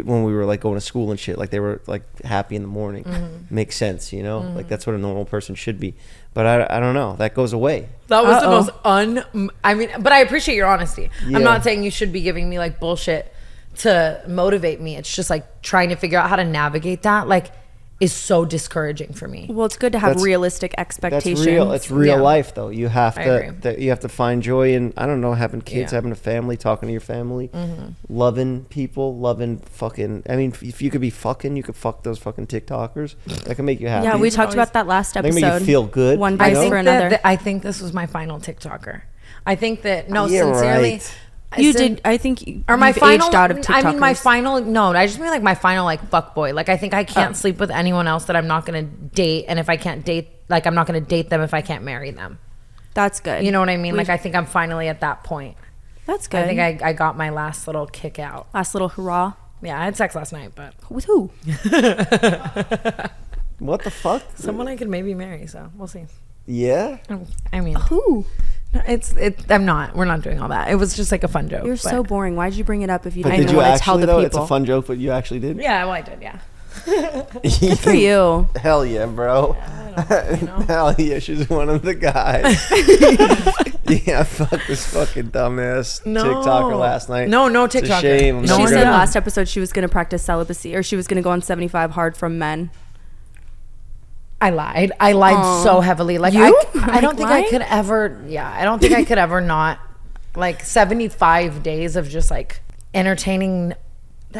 when we were like going to school and shit, like they were like happy in the morning. Makes sense, you know, like that's what a normal person should be. But I don't know, that goes away. That was the most I mean, but I appreciate your honesty. Yeah. I'm not saying you should be giving me like bullshit to motivate me. It's just like trying to figure out how to navigate that, like, is so discouraging for me. Well, it's good to have That's- realistic That's expectations. real. It's real Yeah. life, though. You have I to. agree. You have to find joy in, I don't know, having kids, Yeah. having a family, talking to your family, loving people, loving fucking. I mean, if you could be fucking, you could fuck those fucking TikTokers. That can make you happy. Yeah, we talked about that last They episode. make you feel good. One you vice know? for another. I think this was my final TikToker. I think that Yeah, sincerely. right. You did. I think Or my you've final, aged out of TikTokers. I mean, my final, no, I just mean like my final, like, fuck boy. Like, I think I can't sleep with anyone else that I'm not going to date. And if I can't date, like, I'm not going to date them if I can't marry them. That's good. You know what I mean? Like, I think I'm finally at that point. That's good. I think I got my last little kick out. last little hurrah. Yeah, I had sex last night, but With who? What the fuck? someone I could maybe marry, so we'll see. Yeah. I mean, Who? no, we're not doing all that. It was just like a fun joke. You're but- so boring. Why did you bring it up if you But didn't did you want to tell actually the though? people? It's a fun joke, but you actually did. Yeah, well, I did, yeah. Good for you. Hell yeah, bro. You know? Hell yeah, she's one of the guys. Yeah, fuck this fucking dumbass No. TikToker last night. No It's a TikToker. shame. I'm No, She sure said we're not. last episode she was going to practice celibacy, or she was going to go on 75 hard from men. I lied. I lied Aw. so heavily. Like, You? I don't Like think lying? I could ever, I don't think I could ever not, like, 75 days of just, like, entertaining.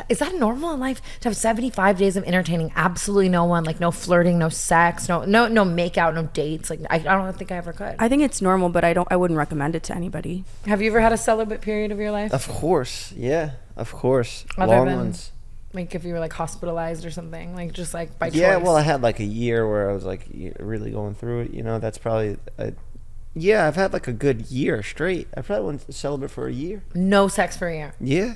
Is that normal in life to have 75 days of entertaining absolutely no one? Like, no flirting, no sex, no make out, no dates. Like, I don't think I ever could. I think it's normal, but I wouldn't recommend it to anybody. Have you ever had a celibate period of your life? Of course, yeah, of course. Other Long than- ones. Like, if you were, like, hospitalized or something, like, just, like, by choice. Yeah, well, I had like a year where I was like really going through it. You know, that's probably. Yeah, I've had like a good year straight. I probably went celibate for a year. No sex for a year. Yeah,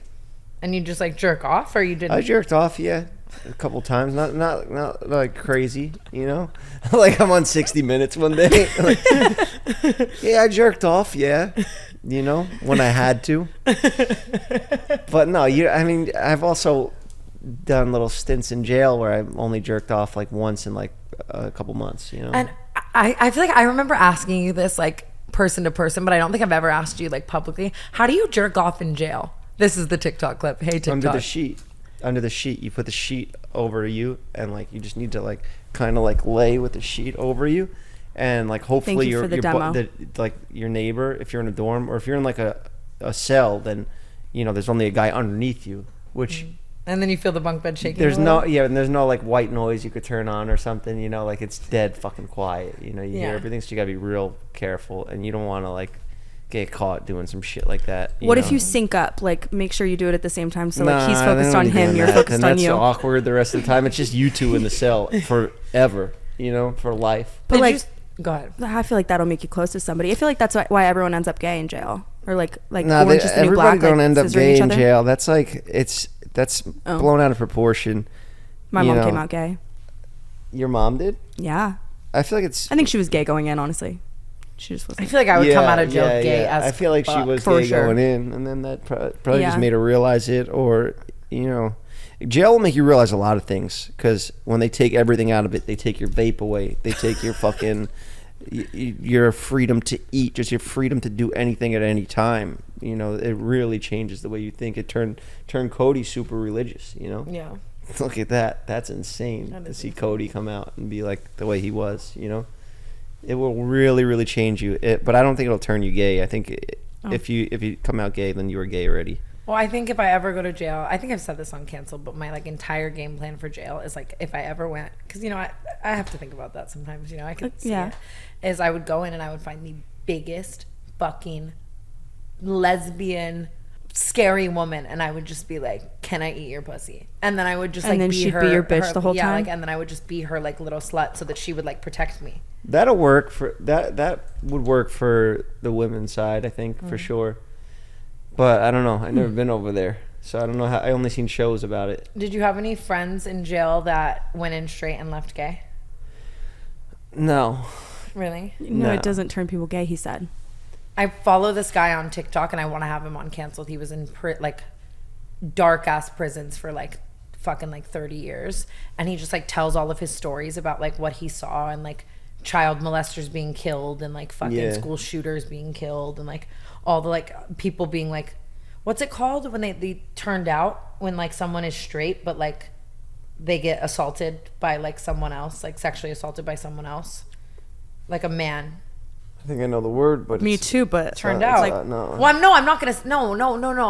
And you just, like, jerk off, or you didn't? I jerked off. Yeah, a couple times. Not like crazy. You know, like I'm on 60 Minutes one day. Like, yeah, I jerked off. Yeah. You know, when I had to. But no, I mean, I've also done little stints in jail where I only jerked off like once in like a couple months, you know. And I feel like I remember asking you this, like, person to person, but I don't think I've ever asked you, like, publicly. How do you jerk off in jail? This is the TikTok clip. Hey, TikTok. Under the sheet, you put the sheet over you, and like you just need to like kind of like lay with the sheet over you, and like hopefully you for the demo. like your neighbor, if you're in a dorm or if you're in like a cell, then you know there's only a guy underneath you, which. And then you feel the bunk bed shaking. There's a little. and there's no like white noise you could turn on or something, you know, like it's dead fucking quiet, you know, you Yeah. hear everything, so you gotta be real careful, and you don't want to like get caught doing some shit like that. What if know? you sync up? Like, make sure you do it at the same time. So, Nah, like, he's they focused don't on be him, doing you're that. focused And on you. that's awkward the rest of the time. It's just you two in the cell forever, you know, for life. But, Did like, you go ahead. I feel like that'll make you close to somebody. I feel like that's why everyone ends up gay in jail. Or, like Nah, Orange is the New everybody Black. don't like, end up scissoring gay each in other. jail. That's like that's Oh. blown out of proportion. My you mom know. came out gay. Your mom did? Yeah. I feel like it's. I think she was gay going in, honestly. She just I wasn't. feel like I would come out of jail yeah, gay yeah. as I feel like she fuck. was For gay sure. going in, and then that probably Yeah. just made her realize it, or you know, jail will make you realize a lot of things because when they take everything out of it, they take your vape away, they take your fucking your freedom to eat, just your freedom to do anything at any time. You know, it really changes the way you think. It turned Cody super religious. You know, Yeah. look at that. That's insane That to is see Cody come out and be like the way he was. You know. It will really, really change you. But I don't think it'll turn you gay. I think if you come out gay, then you were gay already. Well, I think if I ever go to jail, I think I've said this on Cancel, but my like entire game plan for jail is like if I ever went, because you know I have to think about that sometimes. You know I could see Yeah. it, is I would go in and I would find the biggest fucking lesbian scary woman, and I would just be like, "Can I eat your pussy?" And then I would just And like then be she'd her, be your bitch the whole yeah, time? like, and then I would just be her like little slut so that she would like protect me. That'll work for that would work for the women's side, I think, for sure. But I don't know. I've never been over there, so I don't know how. I only seen shows about it. Did you have any friends in jail that went in straight and left gay? No. Really? No, No. it doesn't turn people gay, he said. I follow this guy on TikTok and I want to have him on Canceled. He was in like dark ass prisons for like fucking like 30 years, and he just like tells all of his stories about like what he saw, and like child molesters being killed, and like fucking Yeah. school shooters being killed, and like all the like people being like what's it called when they turned out, when like someone is straight but like they get assaulted by like someone else, like sexually assaulted by someone else, like a man. I think I know the word, but Me too, but Turned out. like no. Well, I'm not gonna. No.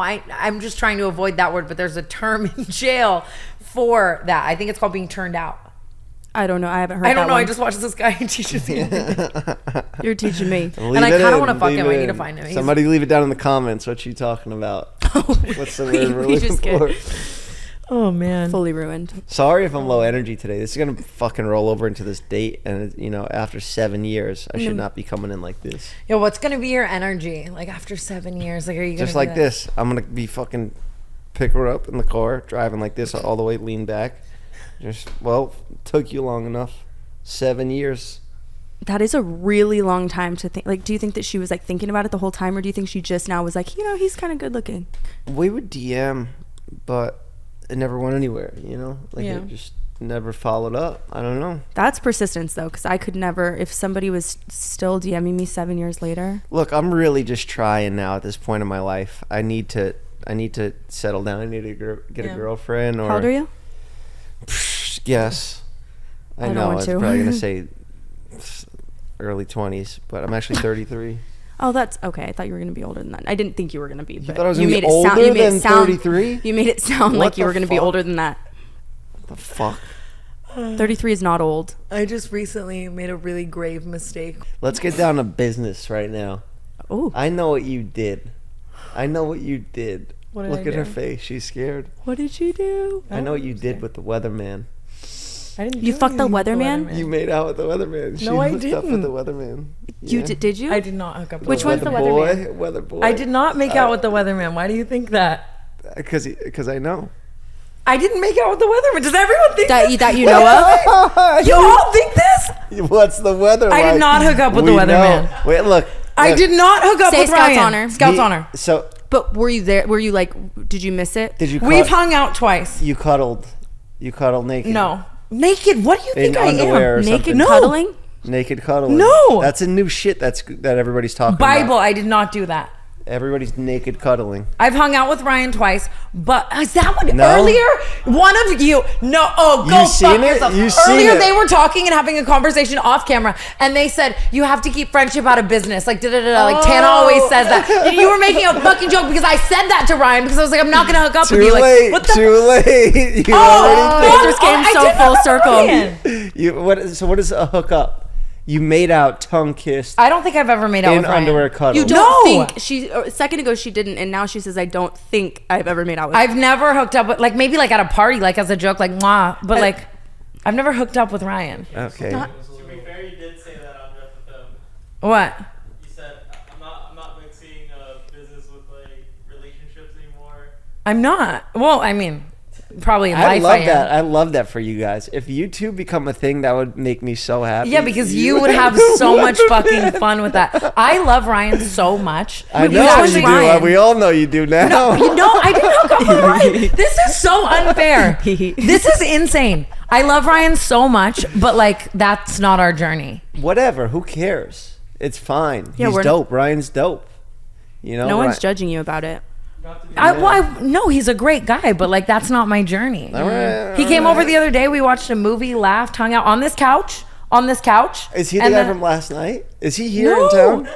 I'm just trying to avoid that word. But there's a term in jail for that. I think it's called being turned out. I don't know. I haven't heard. I don't that know. one. I just watched this guy and teaches me. You're teaching me. Leave And I it kinda in, wanna fuck leave him. it I need in. to find him. He's- Somebody leave it down in the comments. What you talking about? What's the word we're we looking just for? Oh man. Fully ruined. Sorry if I'm low energy today. This is gonna fucking roll over into this date, and you know, after 7 years, I should not be coming in like this. Yo, what's gonna be your energy like after 7 years? Like, are you gonna Just be like this. I'm gonna be fucking pick her up in the car, driving like this all the way, lean back. Just took you long enough. 7 years. That is a really long time to think. Like, do you think that she was like thinking about it the whole time, or do you think she just now was like, you know, he's kind of good looking? We would DM, but it never went anywhere. You know, like Yeah. it just never followed up. I don't know. That's persistence though, because I could never. If somebody was still DMing me 7 years later. Look, I'm really just trying now at this point in my life. I need to settle down. I need to get a girlfriend. Or How old are you? Yes. I don't know. I want was to. probably gonna say early 20s, but I'm actually 33. Oh, that's okay. I thought you were gonna be older than that. I didn't think you were gonna be. But thought I was you gonna be made it sound. older You made than it sound. 33? You made it sound What like you the were gonna be fuck? older than that. The fuck? 33 is not old. I just recently made a really grave mistake. Let's get down to business right now. Oh, I know what you did. I know what you did. What did Look I at her do? face. She's scared. what did you do? I know what you did with the weatherman. I didn't. You do fucked the anything with weatherman? You made out with the weather-man. She No, I hooked up with didn't. the weatherman. You Yeah. did you? I did not hook up. With Which the one's the weatherman. weatherman? Weather boy. I did not make out with the weatherman. Why do you think that? Because I know. I didn't make out with the weatherman. Does everyone think That this? that you know of? You all think this? What's the weather I like? did not hook up with the We weatherman. know. Wait, look. I did not hook up Say with Scout's Ryan. honor. Scout's honor. So, But were you there? Were you like? Did you miss it? did you We've hung out twice. You cuddled. You cuddled naked. No. Naked? What do you In think I underwear am? or Naked something. No. cuddling? Naked cuddling. No. That's a new shit that everybody's talking Bible, about. I did not do that. Everybody's naked cuddling. I've hung out with Ryan twice, but is that what No. earlier? One of you, no, oh, go You fuck seen it? yourself. You seen Earlier it. they were talking and having a conversation off camera, and they said you have to keep friendship out of business, like da da da. Like Tana always says that. And you were making a fucking joke because I said that to Ryan because I was like, I'm not gonna hook up Too with you. Like, late. what the? Too late. You Oh, already It just came I so did full hook up circle. with Ryan. So what is a hookup? You made out, tongue kissed, I don't think I've ever made out in with Ryan. underwear cuddle. You don't No. think she? A second ago she didn't, and now she says I don't think I've ever made out with. I've never hooked up with, like, maybe like at a party, like as a joke, like mwah, but like I've never hooked up with Ryan. Okay. To be fair, you did say that on Jeff with them. What? You said I'm not mixing business with like relationships anymore. I'm not. Well, I mean, probably in I life love I am. that. I love that for you guys. If you two become a thing, that would make me so happy. Yeah, because you would have so much fucking fun with that. I love Ryan so much. I He's know actually- you do. Ryan. We all know you do now. No, I didn't hook up with Ryan. This is so unfair. This is insane. I love Ryan so much, but like that's not our journey. Whatever. Who cares? It's fine. Yeah, He's we're- dope. Ryan's dope. You know. no one's Ryan- judging you about it. Not to be I know he's a great guy, but like that's not my journey. All right, He all came right. over the other day. We watched a movie, laughed, hung out on this couch. Is he the and guy then- from last night? Is he here No. in town?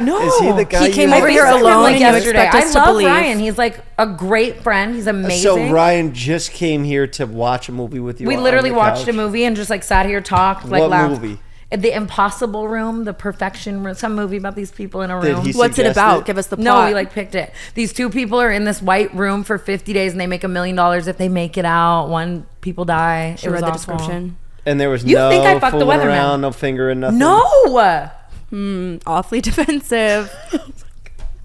No, Is he the guy? He came you over had- here I met him, alone like and you yesterday. expect I us to love believe. Ryan. He's like a great friend. He's amazing. So Ryan just came here to watch a movie with you. we on literally the watched couch? a movie and just like sat here, talked, like What laughed. movie? The Impossible Room, The Perfection Room, some movie about these people in a Did room. he What's it suggest about? it? Give us the plot. No, we like picked it. These two people are in this white room for 50 days and they make $1 million if they make it out. One people die. She It was read the awful. description. And there was You no think I fucked the fooling weatherman? around, no finger and nothing. No, Awfully defensive.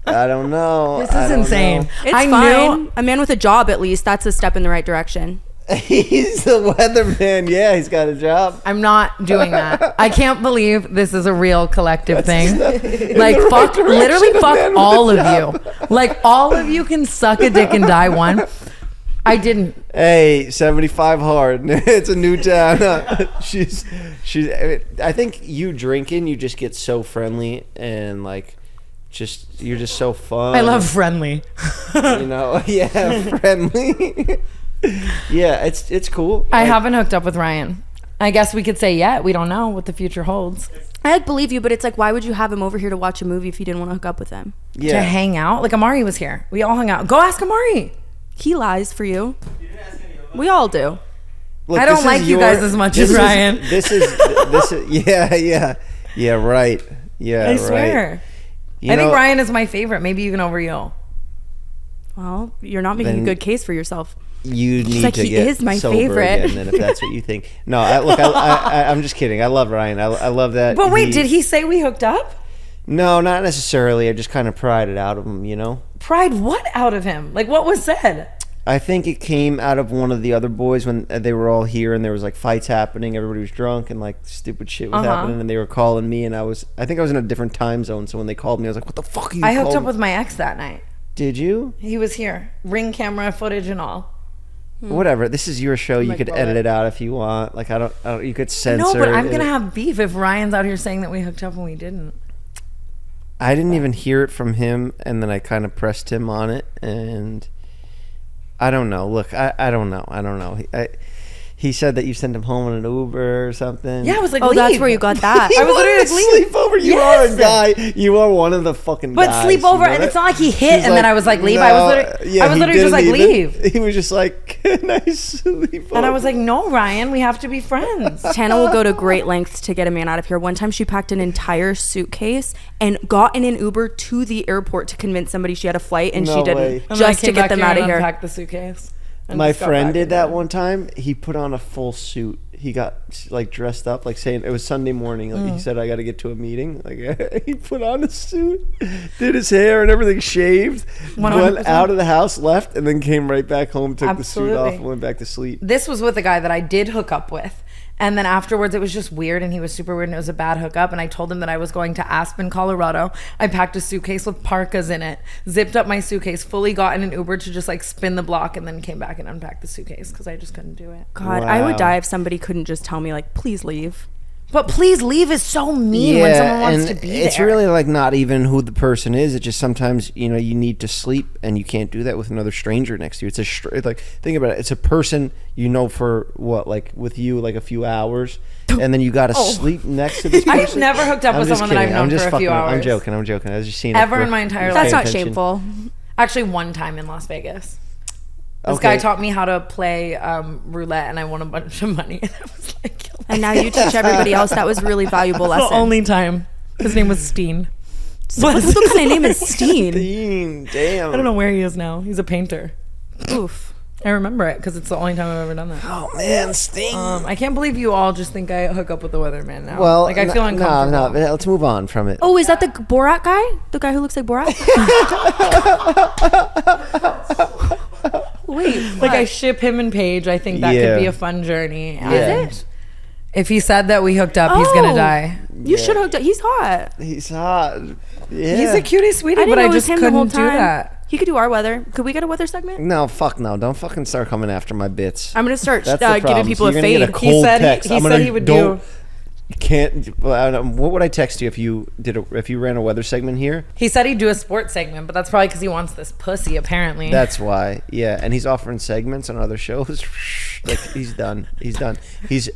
I don't know. this I is don't insane. know. It's I fine. knew A man with a job, at least, that's a step in the right direction. He's the weatherman. Yeah, he's got a job. I'm not doing that. I can't believe this is a real collective thing. Like the fuck, right literally direction, a man fuck with all a of you. Like all of you can suck a dick and die one. I didn't. Hey, 75 hard. It's a new town. she's. I think you drinking, you just get so friendly and like you're just so fun. I love friendly. You know, yeah, friendly. Yeah, it's cool. I haven't hooked up with Ryan. I guess we could say yet. We don't know what the future holds. I believe you, but it's like, why would you have him over here to watch a movie if you didn't want to hook up with him? Yeah. To hang out. Like Amari was here. We all hung out. Go ask Amari. He lies for you. You didn't ask any of us. We all do. Look, I don't like you guys as much as Ryan. This is yeah, right. Yeah, I swear. You I think know, Ryan is my favorite. Maybe even over you. Well, you're not making Then- a good case for yourself. you need like, to he get is my sober favorite. again, then, if that's what you think. No, I'm just kidding. I love Ryan. I love that. But wait, did he say we hooked up? No, not necessarily. I just kind of pried it out of him, you know? Pried what out of him? Like what was said? I think it came out of one of the other boys when they were all here and there was like fights happening. Everybody was drunk and like stupid shit was happening, and they were calling me, and I think I was in a different time zone. So when they called me, I was like, "What the fuck are you?" I hooked calling up me?" with my ex that night. Did you? He was here. Ring camera footage and all. Whatever. This is your show. You Like, could love edit it. it out if you want. Like I don't. You could censor. No, but I'm it. gonna have beef if Ryan's out here saying that we hooked up and we didn't. I didn't even hear it from him, and then I kind of pressed him on it, and I don't know. Look, I don't know. I don't know. He said that you sent him home in an Uber or something. Yeah, I was like, Oh, leave. that's where you got that. I was literally like, leave. Sleepover. You Yes. are a guy. You are one of the fucking But guys. sleep over, you know and that? it's not like he hit, She's and then I was like, leave. I was literally, I was he literally just like, didn't even- leave. He was just like, can I sleep And I over? was like, no, Ryan, we have to be friends. Tana will go to great lengths to get a man out of here. One time she packed an entire suitcase and got in an Uber to the airport to convince somebody she had a flight, and No she didn't, way. And then I just to came get back them here out of and here. unpacked the suitcase. and My just got friend back did in that bed. one time. He put on a full suit. He got like dressed up, like saying it was Sunday morning. Like he said, I got to get to a meeting. Like he put on a suit, did his hair and everything, shaved, 100%. went out of the house, left, and then came right back home, took the suit off, Absolutely. and went back to sleep. This was with a guy that I did hook up with. And then afterwards, it was just weird, and he was super weird, and it was a bad hookup. And I told him that I was going to Aspen, Colorado. I packed a suitcase with parkas in it, zipped up my suitcase, fully got in an Uber to just like spin the block, and then came back and unpacked the suitcase because I just couldn't do it. God, I Wow. would die if somebody couldn't just tell me, like, please leave. But please leave is so mean when someone wants to be it's there. really like not even who the person is. It's just sometimes you need to sleep, and you can't do that with another stranger next to you. It's like think about it. It's a person for what, like with you, like a few hours, and then you got to sleep next to this person. I've never hooked up I'm with just someone that I've kidding. known I'm just for a few fucking- hours. I'm joking. I was just seeing Ever it in my entire That's life. not shameful. Actually, one time in Las Vegas. This Okay. guy taught me how to play roulette, and I won a bunch of money. And I was like, And now you teach everybody else. That was really valuable lesson. the only time. His name was Steen. What kind of name is Steen? Damn. I don't know where he is now. He's a painter. Oof. I remember it because it's the only time I've ever done that. Oh man, Sting. I can't believe you all just think I hook up with the weatherman now. Well, like I feel uncomfortable. No, let's move on from it. Oh, is that the Borat guy? The guy who looks like Borat? Wait, Like I ship him and Paige. I think that could be Yeah. a fun journey. Yeah. And if he said that we hooked up, he's gonna Oh. die. You should have hooked up. He's hot. He's hot. Yeah. He's a cutie sweetie, I didn't but know I it was just him the whole couldn't do time. that. He could do our weather. Could we get a weather segment? No, fuck no. Don't fucking start coming after my bits. I'm gonna start That's the giving problem. people So a you're gonna get fade. He cold said text. he I'm said gonna he would don't- do. You can't. Well, I don't- what would I text you if you if you ran a weather segment here? He said he'd do a sports segment, but that's probably because he wants this pussy. Apparently, That's why. Yeah, and he's offering segments on other shows. Like he's done. He's done. He's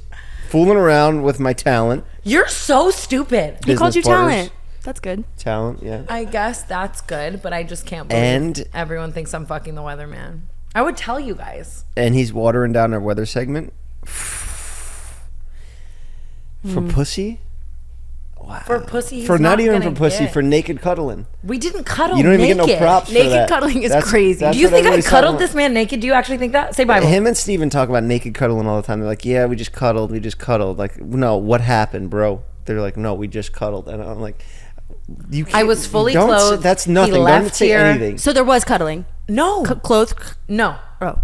fooling around with my talent. you're so stupid. He called business you partners. talent. That's good. Talent. Yeah. I guess that's good, but I just can't believe And- everyone thinks I'm fucking the weatherman. I would tell you guys. And he's watering down our weather segment for pussy. Wow. For pussy, he's For not not even gonna for pussy, get. for naked cuddling. We didn't cuddle. You don't even naked. get no props for Naked that. cuddling is crazy. that's Do you what think I everybody's cuddled talking this man naked? Do you actually think that? Say Bible. Him and Steven talk about naked cuddling all the time. They're like, yeah, we just cuddled. Like, no, what happened, bro? They're like, no, we just cuddled. And I'm like, you can't, I was fully don't say- clothed. That's He nothing. Don't left say here. anything. So there was cuddling. No, Clothes. no. Oh,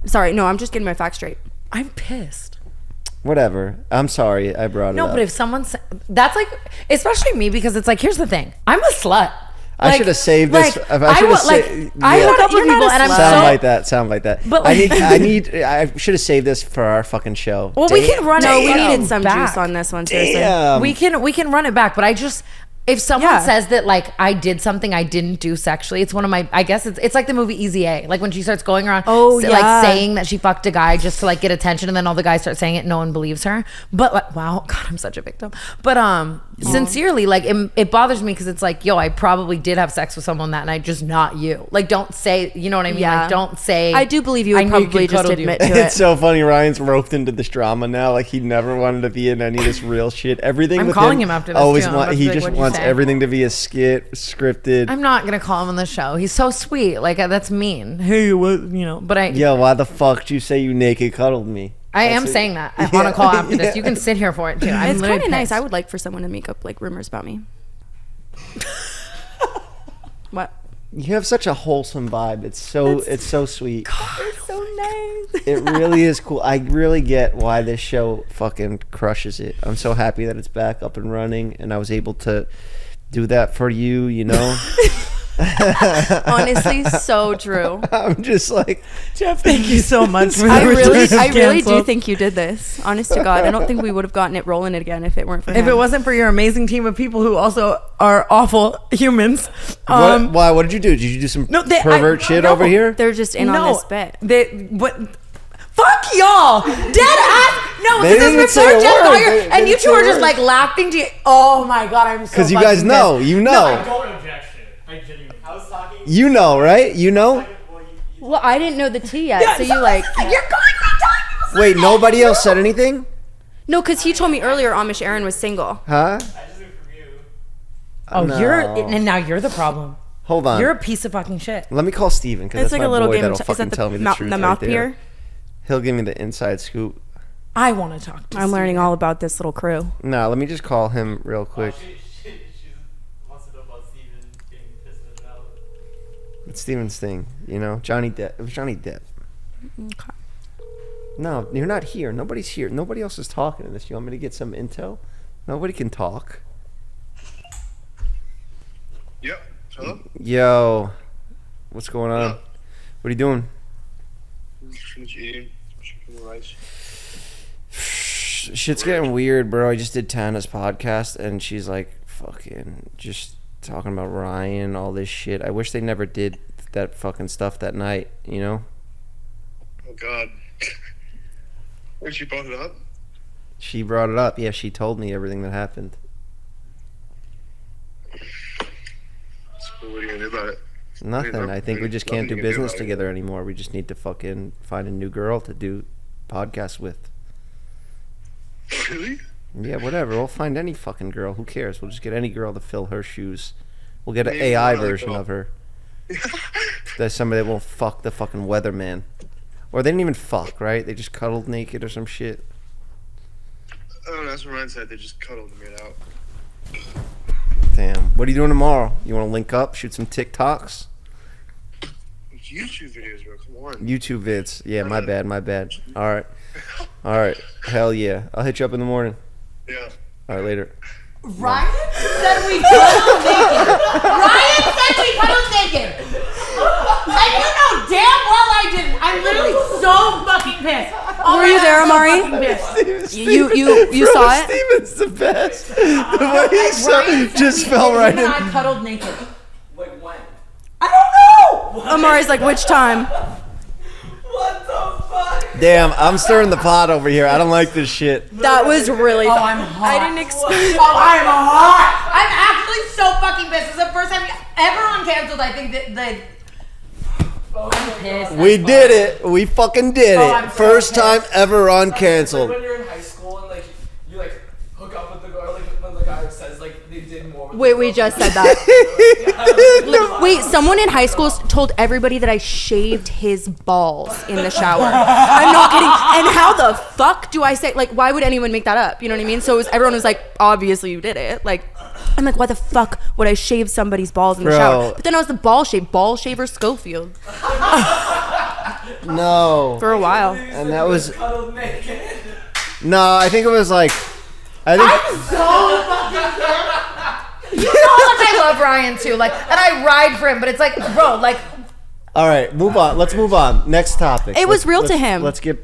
sorry. No, I'm just getting my facts straight. I'm pissed. Whatever. I'm sorry I brought it No, up. but if someone that's like, especially me, because it's like, here's the thing. I'm a slut. I should have saved this. Like, I should have like, I hook up with You're not people, a and I'm slut. sound like that. But I like- should have saved this for our fucking show. Well, we can run No, it. we Damn. needed some back. juice on this one. Seriously. Damn. We can run it back, but I just If someone Yeah. says that like I did something I didn't do sexually, it's one of my, I guess it's like the movie Easy A. Like when she starts going around like saying that she fucked a guy just to like get attention, and then all the guys start saying it, no one believes her. But like, wow, God, I'm such a victim. But sincerely, like it bothers me because it's like, yo, I probably did have sex with someone that night, just not you. Like don't say, you know what I mean? Yeah. Like don't say. I do believe you would I probably naked just cuddled you. admit to It's it. so funny. Ryan's roped into this drama now. Like he never wanted to be in any of this real shit. Everything. I'm with calling him after this, Always too. I'm about to he be like, just "What'd you wants say?" everything to be a skit, scripted. I'm not gonna call him on the show. He's so sweet. Like that's mean. Hey, what? You know. But Yo, why the fuck did you say you naked cuddled me? I am saying that on a call after this. You can sit here for it too. I'm It's literally kind of nice. pissed. I would like for someone to make up like rumors about me. What? You have such a wholesome vibe. It's so sweet. It's so nice. It really is cool. I really get why this show fucking crushes it. I'm so happy that it's back up and running, and I was able to do that for you, you know? Honestly, so true. I'm just like, Jeff, thank you so much. For I really do think you did this. Honest to God, I don't think we would have gotten it rolling again if it weren't for him. If it wasn't for your amazing team of people who also are awful humans. why? What did you do? Did you do some pervert shit over here? They're just in on this bit. Fuck y'all. Dead ass. No, They this didn't is say before a Jeff word. got They here, didn't and you say two a were just word. like laughing to. Oh my God, I'm so. Because you guys fucking know, pissed. you I know, don't object shit. I genuinely. I was talking. you know, right? You know. Well, I didn't know the tea yet, so you like. You're going to time. Wait, nobody else said anything, No, because he told me earlier Amish Aaron was single. huh? I just knew from you. Oh, No. and now you're the problem. Hold on. You're a piece of fucking shit. Let me call Steven, because It's that's like my a little boy game. that'll Is fucking that tell me the truth the right mouth there. beer? He'll give me the inside scoop. I want to talk to I'm learning all about this little crew. Nah, let me just call him real quick. She wants to know about Steven getting pissed at out. It's Steven's thing, you know? Johnny Depp. It was Johnny Depp. Okay. No, you're not here. Nobody's here. Nobody else is talking to this. You want me to get some intel? Nobody can talk. Yep. Hello? Yo. What's going on? Yeah. What are you doing? Finish eating. Chicken and rice. Shit's getting weird, bro. I just did Tana's podcast, and she's like fucking just talking about Ryan, all this shit. I wish they never did that fucking stuff that night, you know? Oh, God. When she brought it up? She brought it up. Yeah, she told me everything that happened. So what are you going to do about it? Nothing. I think we just can't do business together anymore. We just need to fucking find a new girl to do podcasts with. Really? Yeah, whatever. We'll find any fucking girl. Who cares? We'll just get any girl to fill her shoes. We'll get an Maybe AI another version girl. of her. There's somebody that will fuck the fucking weatherman. Or they didn't even fuck, right? They just cuddled naked or some shit. Oh, that's what Ryan said. They just cuddled and made out. Damn. What are you doing tomorrow? You want to link up? Shoot some TikToks? YouTube videos, bro. Come on. YouTube vids. Yeah, my bad. All right. Hell yeah. I'll hit you up in the morning. Yeah. All right, later. Ryan said we cuddled naked. Ryan said we cuddled naked. And you know damn well I didn't. I'm literally so fucking pissed. Were you there, Amari? You saw it? Steven's the best. The way he just fell right in. I cuddled naked. Like when? I don't know. Amari's like, which time? What the fuck? Damn, I'm stirring the pot over here. I don't like this shit. That was really Oh, fun. I'm hot. I didn't expect Oh, I'm hot. I'm actually so fucking pissed. It's the first time ever on Canceled. I think that I'm pissed. We did it. We fucking did Oh, I'm it. so First time pissed. ever on Like Canceled. when you're in high school and like you like hook up with the girl, like when the guy says like they did more. With Wait, the we girl. just said that. Wait, someone in high school told everybody that I shaved his balls in the shower. I'm not kidding. And how the fuck do I say, like, why would anyone make that up? You know what I mean? So everyone was like, obviously you did it. Like, I'm like, why the fuck would I shave somebody's balls in the Bro. shower? But then I was the ball shaver Schofield No. for a while. And that was. Cuddled naked. No, I think it was like. I'm so fucking pissed. You know how much I love Ryan too, like, and I ride for him, but it's like, bro, like, All right, move on. Let's move on. Next topic. It was real to let's- him. Let's get.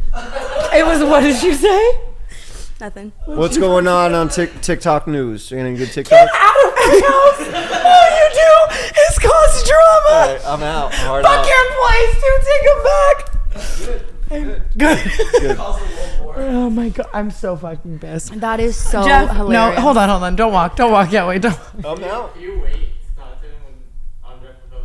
it was. What did you say? Nothing. What's going on TikTok news? Any good TikTok? Get out of my house! All you do is cause drama. All right, I'm out. I'm hard Fuck out. your employees, dude. Take them back. Good. Calls the World War. Oh my god, I'm so fucking pissed. That is so Jeff, hilarious. no, hold on. Don't walk yet. Wait, don't. I'm out. Can you wait to talk to him when on Jeff the phone?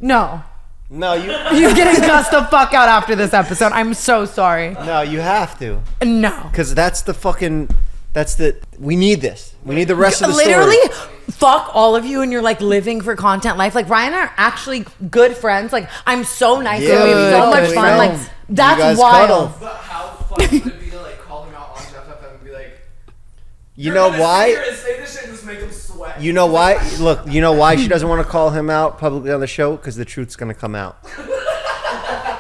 No. No, you. He's getting cussed the fuck out after this episode. I'm so sorry. No, you have to. No. Because we need this. We need the rest of the Literally, story. fuck all of you and you're like living for content life. Like Ryan and I are actually good friends. Like I'm so nice to him. We have so much fun. Like You that's guys wild. cuddle. But how funny would it be to like call him out on Jeff FM and be like, You know why? Say this shit and just make him sweat. You know why? Look, you know why she doesn't want to call him out publicly on the show? Because the truth's going to come out.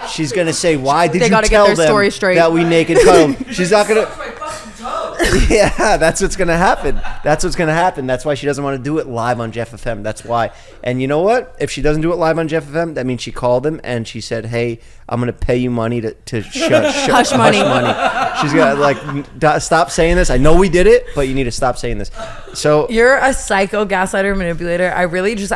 She's going to say, why did They you gotta tell get their them story straight. that we naked cuddled? She's not going Sucks to... my fucking toe. Yeah, that's what's going to happen. That's what's going to happen. That's why she doesn't want to do it live on Jeff FM. That's why. And you know what? If she doesn't do it live on Jeff FM, that means she called him and she said, hey, I'm going to pay you money to Hush money. She's got to stop saying this. I know we did it, but you need to stop saying this. So You're a psycho gaslighter manipulator.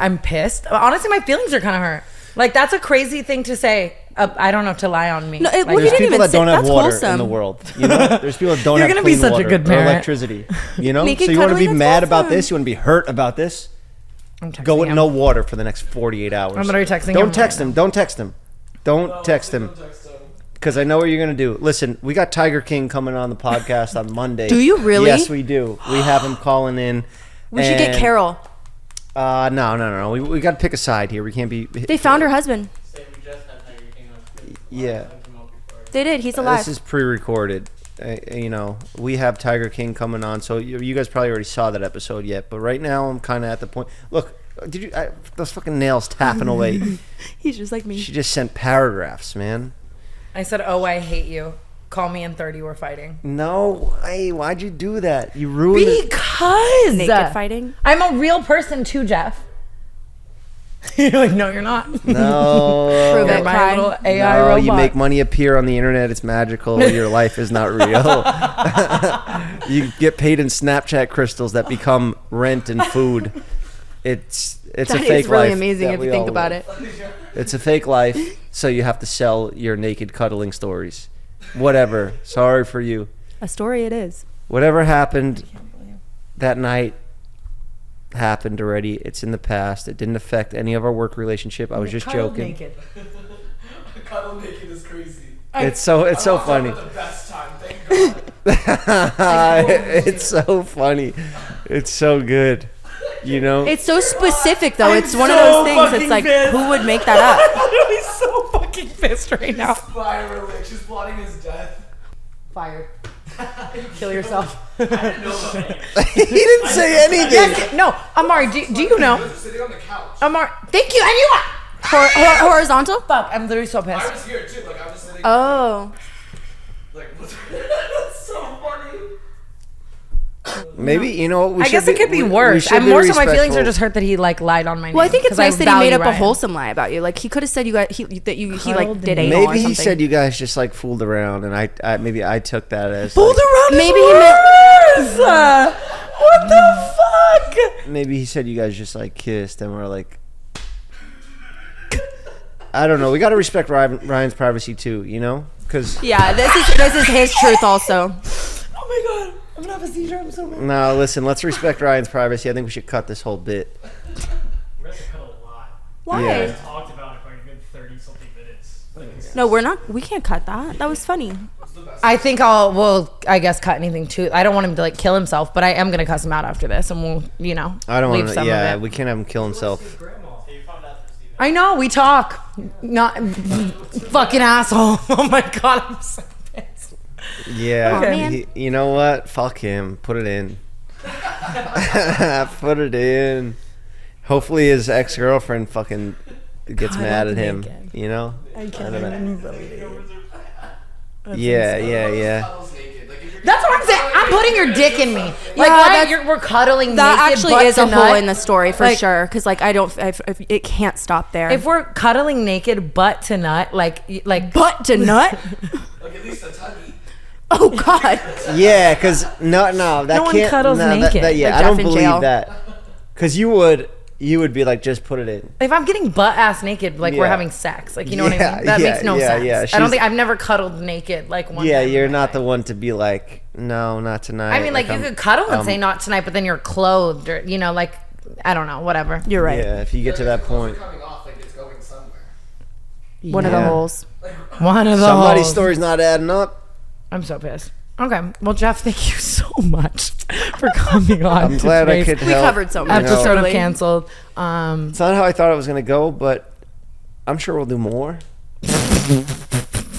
I'm pissed. Honestly, my feelings are kind of hurt. Like that's a crazy thing to say. I don't know, to lie on me. No, Like, well, you there's didn't people even that say- don't have that's water in wholesome. the world. You know, there's people that don't You're have gonna be clean such a water good or parent. electricity. You know, Naked so you want to be cuddling, mad that's about wholesome. this. You want to be hurt about this. I'm texting Go with him. no water for the next 48 hours. I'm literally texting him Don't right text him. now. Don't text him. Don't text him. Don't text him. Because I know what you're going to do. Listen, we got Tiger King coming on the podcast on Monday. Do you really? Yes, we do. We have him calling in. We should get and- Carol. No. We got to pick a side here. We can't be. They found her husband. Say we just had Tiger King on. Yeah. They did. He's alive. This is pre-recorded. We have Tiger King coming on, so you guys probably already saw that episode yet. But right now, I'm kind of at the point. Look, those fucking nails tapping away. He's just like me. She just sent paragraphs, man. I said, "Oh, I hate you. Call me in 30. We're fighting." No, hey, why'd you do that? You ruined it. Because Naked fighting. I'm a real person too, Jeff. You're like, no, you're not. No. Prove You're it. my Cry. little AI No, robot. you make money appear on the internet. It's magical. Your life is not real. You get paid in Snapchat crystals that become rent and food. It's a That fake is really life amazing that if we you think all about live. it. It's a fake life, so you have to sell your naked cuddling stories. Whatever. Sorry for you. A story it is. Whatever happened that night happened already. It's in the past. It didn't affect any of our work relationship. I was just Cuddled joking. naked. Cuddle naked is crazy. It's so I'm funny. having the best time. Thank God. It's so funny. It's so good. You know? It's so specific though. It's one of those things. It's like, who would make that up? He's so fucking pissed right now. Spiraling. She's plotting his death. Fired. Kill yourself. He didn't say anything. Yes, no, Amari, do you know? Just sitting on the couch. Amari, thank you. And you are. Horizontal? Fuck, I'm literally so I pissed. was here too. Like I was sitting. Oh. Like that's so funny. Maybe, you know what? We I guess should it could be we worse. should I'm be more so my feelings are respectful. just hurt that he like lied on my name. Well, I think it's 'cause nice that he made value up a Ryan. wholesome lie about you. Like he could have said you got he like did anal or Maybe something. he said you guys just like fooled around, and I maybe I took that as Fooled like, around. Maybe Maybe he meant- worse. What the fuck? maybe he said you guys just like kissed and were like, I don't know. We got to respect Ryan's privacy too, you know, because Yeah, this is his truth also. Oh my god, I'm gonna have a seizure. I'm so mad. no, listen, let's respect Ryan's privacy. I think we should cut this whole bit. We have to cut a lot. Why? Yeah. We talked about it for a good 30-something minutes. Like, it's- No, we're not. We can't cut that. That was funny. I think I guess cut anything too. I don't want him to like kill himself, but I am gonna cuss him out after this, and we'll, I don't leave want to. some Yeah, of it. we can't have him kill himself. So you found out through Steven. I know we talk. Not fucking asshole. Oh my god, I'm so pissed. Yeah, Aw, man. you know what? Fuck him. Put it in. Put it in. Hopefully his ex-girlfriend fucking gets God, mad I'm at him. naked. You know? I can't don't know. even believe it. Yeah. Cuddles naked. Like if you're That's what I'm saying. I'm putting your dick in me. Like, Yeah, right, that's- we're cuddling That naked, actually butt is to a hole nut. in the story for Like, sure. Because like it can't stop there. If we're cuddling naked, butt to nut, like butt to nut. like at least a tuggy. Oh God. Yeah, because no, that No one can't. cuddles naked. Yeah, Like I don't Jeff in believe jail. that. Because you would be like, just put it in. If I'm getting butt ass naked, like we're Yeah. having sex, like you know what I Yeah, mean? That yeah, makes no yeah, sense. yeah. I don't She's- think I've never cuddled naked like one. Yeah, time in you're my not life. the one to be like, no, not tonight. I mean, like you I'm- could cuddle and say um, not tonight, but then you're clothed, or you know, like I don't know, whatever. You're right. Yeah, if you get to that point. Coming off like it's going somewhere. One of the Yeah. holes. One of those. Somebody's story's not adding up. I'm so pissed. Okay, well, Jeff, thank you so much for coming on. I'm glad I today's could We help. covered so much. episode of Totally. Canceled. It's not how I thought it was going to go, but I'm sure we'll do more.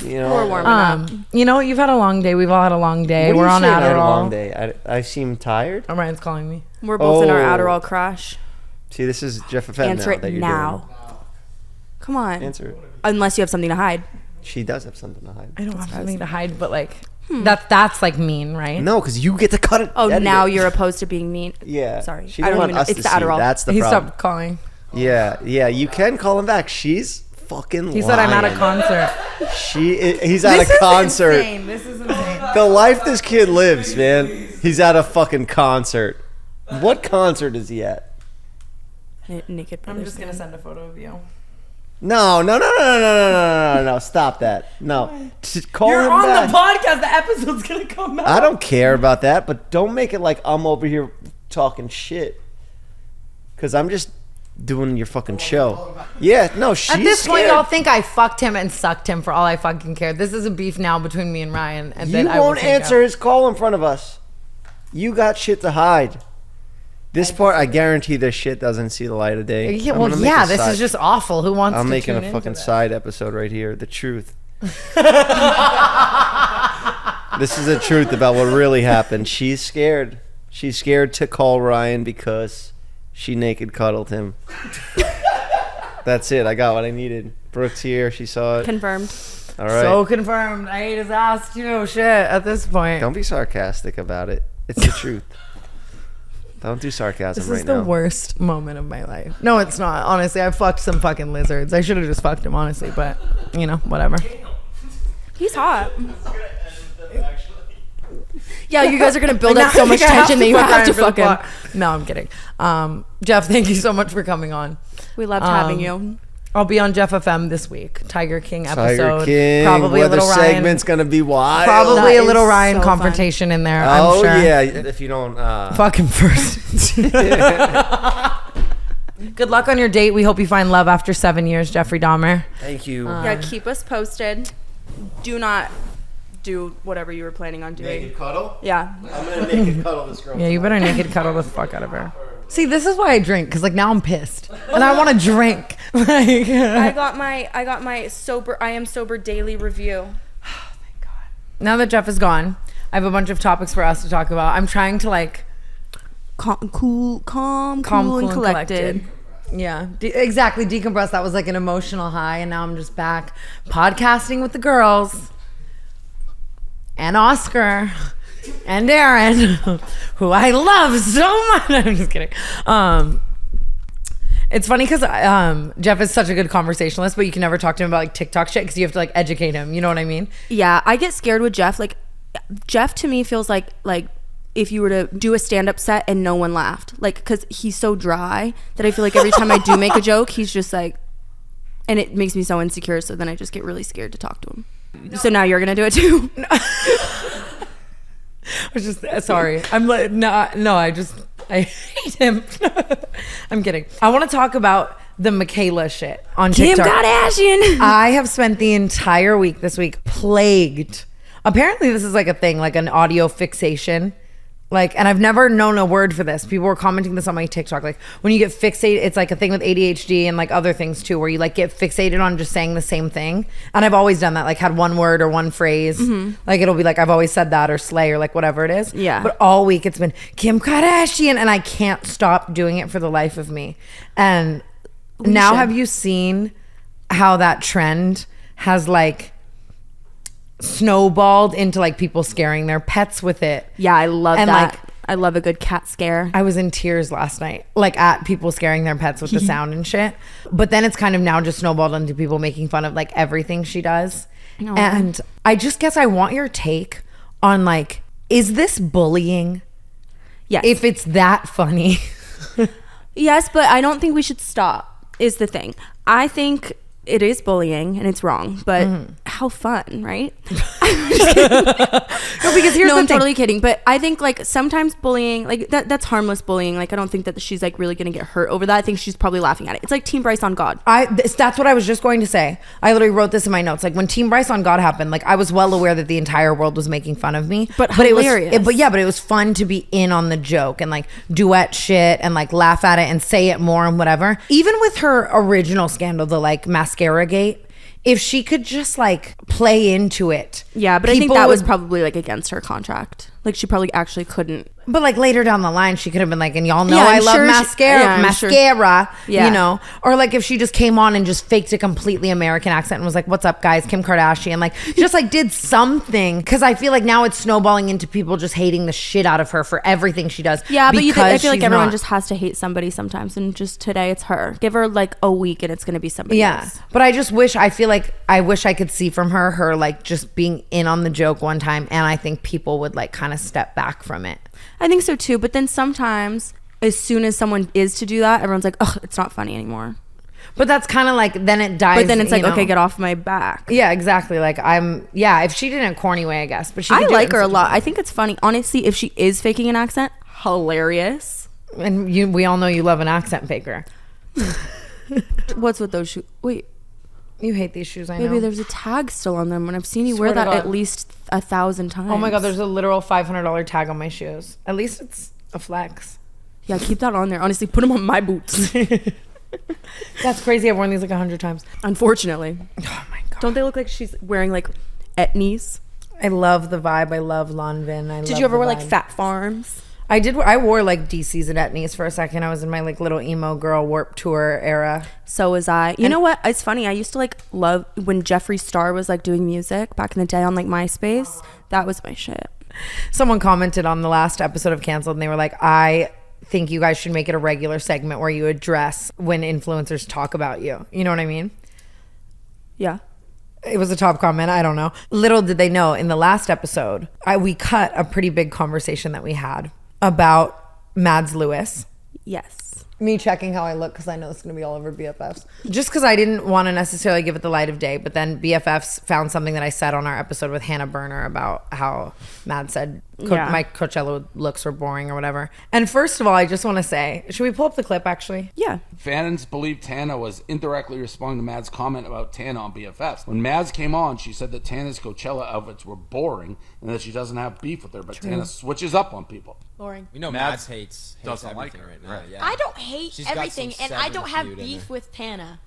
You know, We're warming up. You know, you've had a long day. We've all had a long day. What do We're you on saying I had a Adderall. long day. I seem tired. Oh, Ryan's calling me. We're both in our Oh. Adderall crash. See, this is Jeff FM Answer now it that you're now. Come on. doing. Answer it. Unless you have something to hide. She does have something to hide. I don't have something to hide, but like that's like mean, right? No, because you get to cut it. Oh, edit now it. you're opposed to being mean. Yeah. Sorry. She I don't don't want even know. us It's to the see. Adderall. That's the He problem. stopped calling. Yeah. You can call him back. She's fucking He said I'm at a lying. concert. He's at a concert. Insane. This is insane. The life this kid lives, man. He's at a fucking concert. What concert is he at? Naked I'm brothers. just gonna send a photo of you. No. Stop that. No. Call You're him on back. the podcast. The episode's gonna come out. I don't care about that, but don't make it like I'm over here talking shit. Because I'm just doing your fucking show. Yeah, no, she's At this point, scared. y'all think I fucked him and sucked him for all I fucking care. This is a beef now between me and Ryan, and You then I will won't take answer out. his call in front of us. You got shit to hide. This part, I guarantee this shit doesn't see the light of day. Yeah, I'm well, gonna make yeah, a this side- is just awful. Who wants I'm to making tune a into fucking that? side episode right here. The truth. This is the truth about what really happened. She's scared. She's scared to call Ryan because she naked cuddled him. That's it. I got what I needed. Brooke's here. She saw it. Confirmed. All right. So confirmed. I hate his ass too. Shit. At this point, Don't be sarcastic about it. It's the truth. Don't do sarcasm this right is the now. worst moment of my life. No, it's not. Honestly, I fucked some fucking lizards. I should have just fucked him, honestly. But you know, whatever. He's hot. Actually. Yeah, you guys are gonna build Like, up now so I much think I tension that you have Ryan to for the fuck him. plot. No, I'm kidding. Jeff, thank you so much for coming on. We loved having you. I'll be on Jeff FM this week. Tiger King episode. Tiger King. Probably a weather little Ryan. segment's gonna be wild. Probably That a little is Ryan so confrontation in there. Oh I'm sure. yeah. If you don't. Fucking first. Good luck on your date. We hope you find love after 7 years, Jeffrey Dahmer. Thank you. Yeah, keep us posted. Do not do whatever you were planning on doing. Naked cuddle. Yeah. I'm gonna naked cuddle this girl. Yeah, you better naked cuddle the fuck out of her. See, this is why I drink, because like now I'm pissed and I want to drink. Like, I got my sober. I am sober daily review. now that Jeff is gone, I have a bunch of topics for us to talk about. I'm trying to like Calm, cool, and collected. Yeah, exactly. Decompress. That was like an emotional high, and now I'm just back podcasting with the girls and Oscar and Aaron, who I love so much. I'm just kidding. It's funny because Jeff is such a good conversationalist, but you can never talk to him about like TikTok shit because you have to like educate him. You know what I mean? Yeah, I get scared with Jeff. Like, Jeff to me feels like if you were to do a stand-up set and no one laughed, like, because he's so dry that I feel like every time I do make a joke, he's just like, and it makes me so insecure. So then I just get really scared to talk to him. So now you're gonna do it too. I was just sorry. I'm like no. I hate him. I'm kidding. I want to talk about the Michaela shit on Kim TikTok. Kardashian. I have spent the entire week this week plagued. Apparently, this is like a thing, like an audio fixation. Like, and I've never known a word for this. People were commenting this on my TikTok. Like, when you get fixated, it's like a thing with ADHD and like other things too, where you like get fixated on just saying the same thing. And I've always done that, like had one word or one phrase. Like it'll be like, I've always said that or slay or like whatever it is. Yeah. But all week it's been Kim Kardashian and I can't stop doing it for the life of me. And now should. have you seen how that trend has like snowballed into like people scaring their pets with it? Yeah, I love And, that. like, I love a good cat scare. I was in tears last night, like at people scaring their pets with the sound and shit. But then it's kind of now just snowballed into people making fun of like everything she does. Aw. And I just guess I want your take on like, is this bullying? Yes. If it's that funny. Yes, but I don't think we should stop, is the thing. I think it is bullying and it's wrong, but how fun, right? No, because here's no, the I'm thing. totally kidding. But I think like sometimes bullying, like that's harmless bullying. Like I don't think that she's like really gonna get hurt over that. I think she's probably laughing at it. It's like Team Bryce on God. That's what I was just going to say. I literally wrote this in my notes. Like when Team Bryce on God happened, like I was well aware that the entire world was making fun of me. But It hilarious. was, but it was fun to be in on the joke and like duet shit and like laugh at it and say it more and whatever. Even with her original scandal, the like mascara gate, if she could just like play into it. Yeah, but I think people that was would- probably like against her contract. Like she probably actually couldn't. But like later down the line, she could have been like, and y'all know Yeah, I I'm love sure mascara, Yeah. you know? Or like if she just came on and just faked a completely American accent and was like, what's up guys, Kim Kardashian, like just like did something. Cause I feel like now it's snowballing into people just hating the shit out of her for everything she does. Yeah, but I because feel like she's everyone not- just has to hate somebody sometimes. And just today it's her. Give her like a week and it's going to be somebody Yeah. else. But I just wish, I feel like I wish I could see from her like just being in on the joke one time. And I think people would like kind of step back from it. I think so too. But then sometimes as soon as someone is to do that, everyone's like, oh, it's not funny anymore. But that's kind of like, then it dies. But then it's like, you know? okay, get off my back. Yeah, exactly. Like if she did it in a corny way, I guess. But she could I do it like in her a such lot. I think it's funny. Honestly, if she is faking an accent, hilarious. And we all know you love an accent faker. What's with those shoes? Wait, You hate these shoes, I know. maybe there's a tag still on them when I've seen you Swear wear to that God. at least 1,000 times. Oh my God, there's a literal $500 tag on my shoes. At least it's a flex. Yeah, keep that on there. Honestly, put them on my boots. That's crazy. I've worn these like 100 times. Unfortunately. Oh my God. Don't they look like she's wearing like etnies? I love the vibe. I love Lanvin. Did you ever wear like Fat Farms? I did. I wore like DC's and etnies for a second. I was in my like little emo girl Warped Tour era. So was I. You know what? It's funny. I used to like love when Jeffree Star was like doing music back in the day on like MySpace. That was my shit. Someone commented on the last episode of Canceled and they were like, I think you guys should make it a regular segment where you address when influencers talk about you. You know what I mean? Yeah. It was a top comment. I don't know. Little did they know in the last episode, we cut a pretty big conversation that we had about Mads Lewis. Yes. Me checking how I look because I know it's going to be all over BFFs. Just because I didn't want to necessarily give it the light of day, but then BFFs found something that I said on our episode with Hannah Berner about how Mads said my Coachella looks were boring or whatever. And first of all, I just want to say, should we pull up the clip actually? Yeah. Fans believe Tana was indirectly responding to Mads' comment about Tana on BFFs. When Mads came on, she said that Tana's Coachella outfits were boring and that she doesn't have beef with her, but Tana switches up on people. Boring. We know Mads Mads hates doesn't like everything her, right now. right. Yeah. I don't hate She's got everything, some and I don't have Seven feud in beef her. with Tana.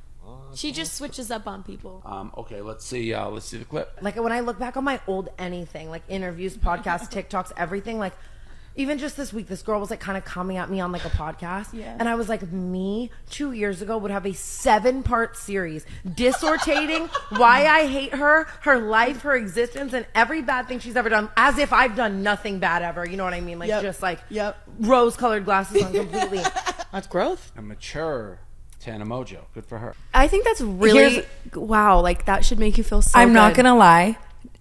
She just switches up on people. Okay, let's see the clip. Like when I look back on my old anything, like interviews, podcasts, TikToks, everything, like even just this week, this girl was like kind of coming at me on like a podcast. Yeah. And I was like, me 2 years ago would have a 7-part series dissertating why I hate her, her life, her existence, and every bad thing she's ever done, as if I've done nothing bad ever. You know what I mean? Like just like rose-colored glasses on completely. That's growth. A mature Tana Mongeau. Good for her. I think that's really wow. Like that should make you feel so. I'm not good. gonna lie.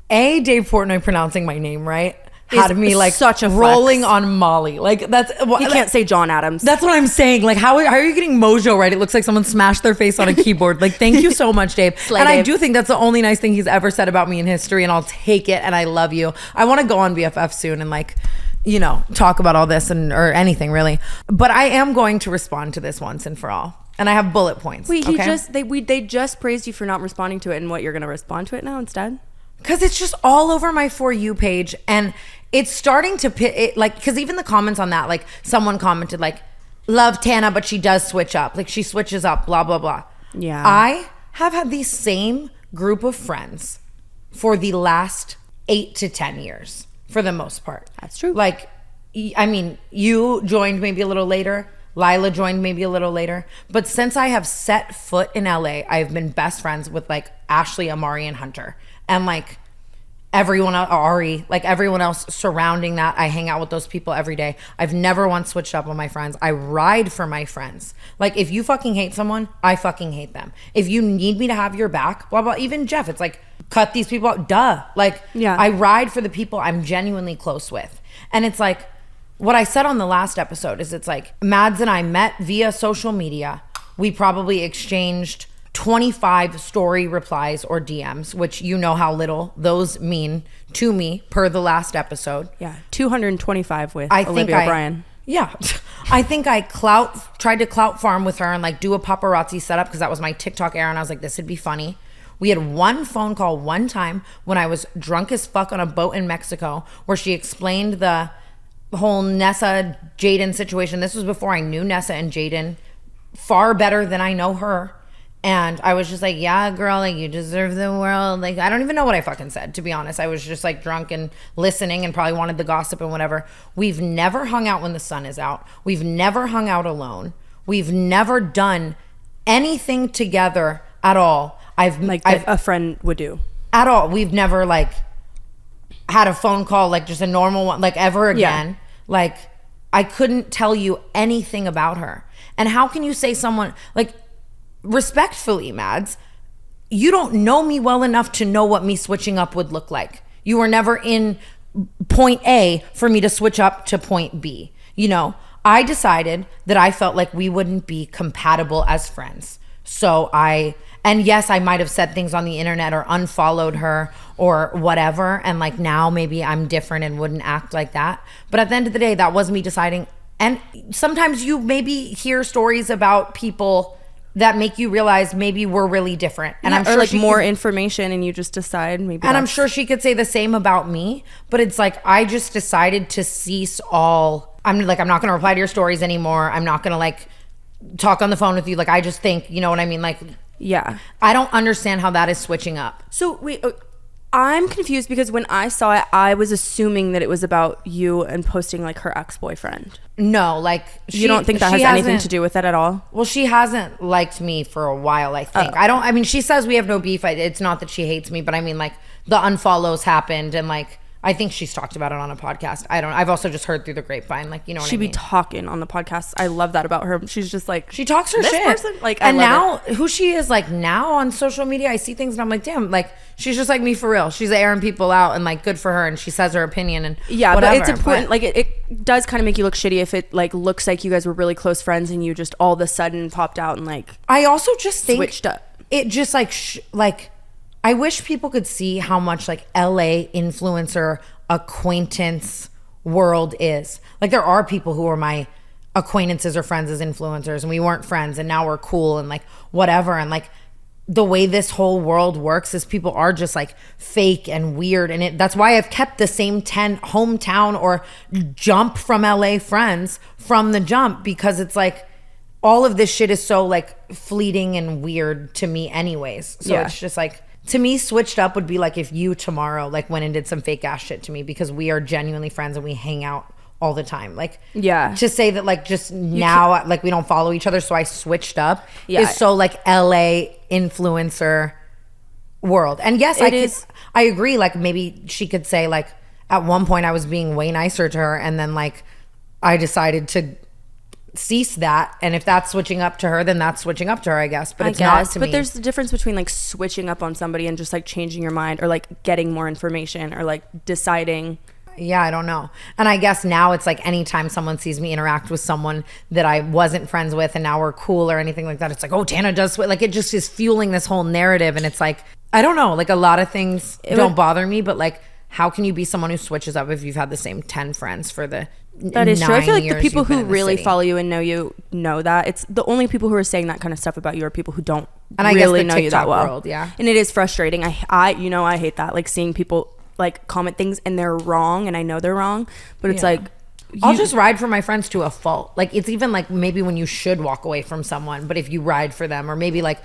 Dave Portnoy pronouncing my name right had Is me like such a flex. rolling on Molly. Like that's He can't say John Adams. That's what I'm saying. Like, how are you getting Mongeau right? It looks like someone smashed their face on a keyboard. Like, thank you so much, Dave. Slay, and I Dave. do think that's the only nice thing he's ever said about me in history, and I'll take it. And I love you. I want to go on BFF soon and like, you know, talk about all this or anything really. But I am going to respond to this once and for all. And I have bullet points. Wait, okay? they just praised you for not responding to it, and what you're gonna respond to it now instead? Because it's just all over my For You page. And it's starting to pit it, like, because even the comments on that, like, someone commented, like, love Tana, but she does switch up. Like, she switches up, blah, blah, blah. Yeah. I have had the same group of friends for the last 8 to 10 years, for the most part. That's true. Like, I mean, you joined maybe a little later. Lila joined maybe a little later. But since I have set foot in LA, I've been best friends with, like, Ashley, Amari, and Hunter. And like everyone else, Ari, like everyone else surrounding that, I hang out with those people every day. I've never once switched up on my friends. I ride for my friends. Like if you fucking hate someone, I fucking hate them. If you need me to have your back, blah, blah, even Jeff, it's like cut these people out. Duh. Like, Yeah. I ride for the people I'm genuinely close with. And it's like, what I said on the last episode is it's like, Mads and I met via social media. We probably exchanged 25 story replies or DMs, which you know how little those mean to me per the last episode. Yeah, 225 with Olivia O'Brien. Yeah. I think I tried to clout farm with her and like do a paparazzi setup because that was my TikTok era and I was like, this would be funny. We had one phone call one time when I was drunk as fuck on a boat in Mexico where she explained the whole Nessa Jaden situation. This was before I knew Nessa and Jaden far better than I know her. And I was just like, yeah, girl, like you deserve the world. Like, I don't even know what I fucking said, to be honest. I was just like drunk and listening and probably wanted the gossip and whatever. We've never hung out when the sun is out. We've never hung out alone. We've never done anything together at all. I've a friend would do. At all. We've never like had a phone call, like just a normal one, like ever again. Yeah. Like, I couldn't tell you anything about her. And how can you say someone, like, respectfully, Mads, you don't know me well enough to know what me switching up would look like. You were never in point A for me to switch up to point B. You know, I decided that I felt like we wouldn't be compatible as friends. So and yes, I might have said things on the internet or unfollowed her or whatever. And like now maybe I'm different and wouldn't act like that. But at the end of the day, that was me deciding. And sometimes you maybe hear stories about people that make you realize maybe we're really different. And I'm sure like more information and you just decide maybe. And I'm sure she could say the same about me, but it's like, I just decided to cease all, I'm not going to reply to your stories anymore. I'm not going to like talk on the phone with you. Like, I just think, you know what I mean? Like, yeah. I don't understand how that is switching up. So wait, I'm confused because when I saw it, I was assuming that it was about you and posting like her ex-boyfriend. No, like you don't think that has anything to do with it at all? Well, she hasn't liked me for a while, I think. I mean, she says we have no beef. It's not that she hates me, but I mean, like the unfollows happened and like I think she's talked about it on a podcast. I've also just heard through the grapevine, like, you know what I mean? She'd be talking on the podcast. I love that about her. She's just like, she talks her this shit. Person? Like, and now who she is, like now on social media, I see things and I'm like, damn, like she's just like me for real. She's airing people out and like good for her. And she says her opinion and yeah, whatever. but it's important. Like it does kind of make you look shitty if it like looks like you guys were really close friends and you just all of a sudden popped out and like, I also just think switched up. It just like I wish people could see how much like LA influencer acquaintance world is. Like there are people who are my acquaintances or friends as influencers and we weren't friends and now we're cool and like whatever. And like the way this whole world works is people are just like fake and weird. And that's why I've kept the same 10 hometown or jump from LA friends from the jump, because it's like all of this shit is so like fleeting and weird to me anyways. So it's just like, to me, switched up would be like if you tomorrow like went and did some fake ass shit to me, because we are genuinely friends and we hang out all the time. Like, yeah, to say that like just now like we don't follow each other, so I switched up is so like LA influencer world. And yes, I agree. Like maybe she could say like at one point I was being way nicer to her, and then like I decided to cease that, and if that's switching up to her, then that's switching up to her, I guess. But it's not to me. But there's the difference between like switching up on somebody and just like changing your mind or like getting more information or like deciding. Yeah, I don't know. And I guess now it's like anytime someone sees me interact with someone that I wasn't friends with and now we're cool or anything like that, it's like, oh, Tana does like it just is fueling this whole narrative. And it's like, I don't know, like a lot of things don't bother me, but like how can you be someone who switches up if you've had the same 10 friends for the That is true. I feel like the people who really follow you and know you know that. It's the only people who are saying that kind of stuff about you are people who don't really know you that well. World, yeah. And it is frustrating. I hate that. Like seeing people like comment things and they're wrong and I know they're wrong, but it's like I'll just ride for my friends to a fault. Like it's even like maybe when you should walk away from someone, but if you ride for them, or maybe like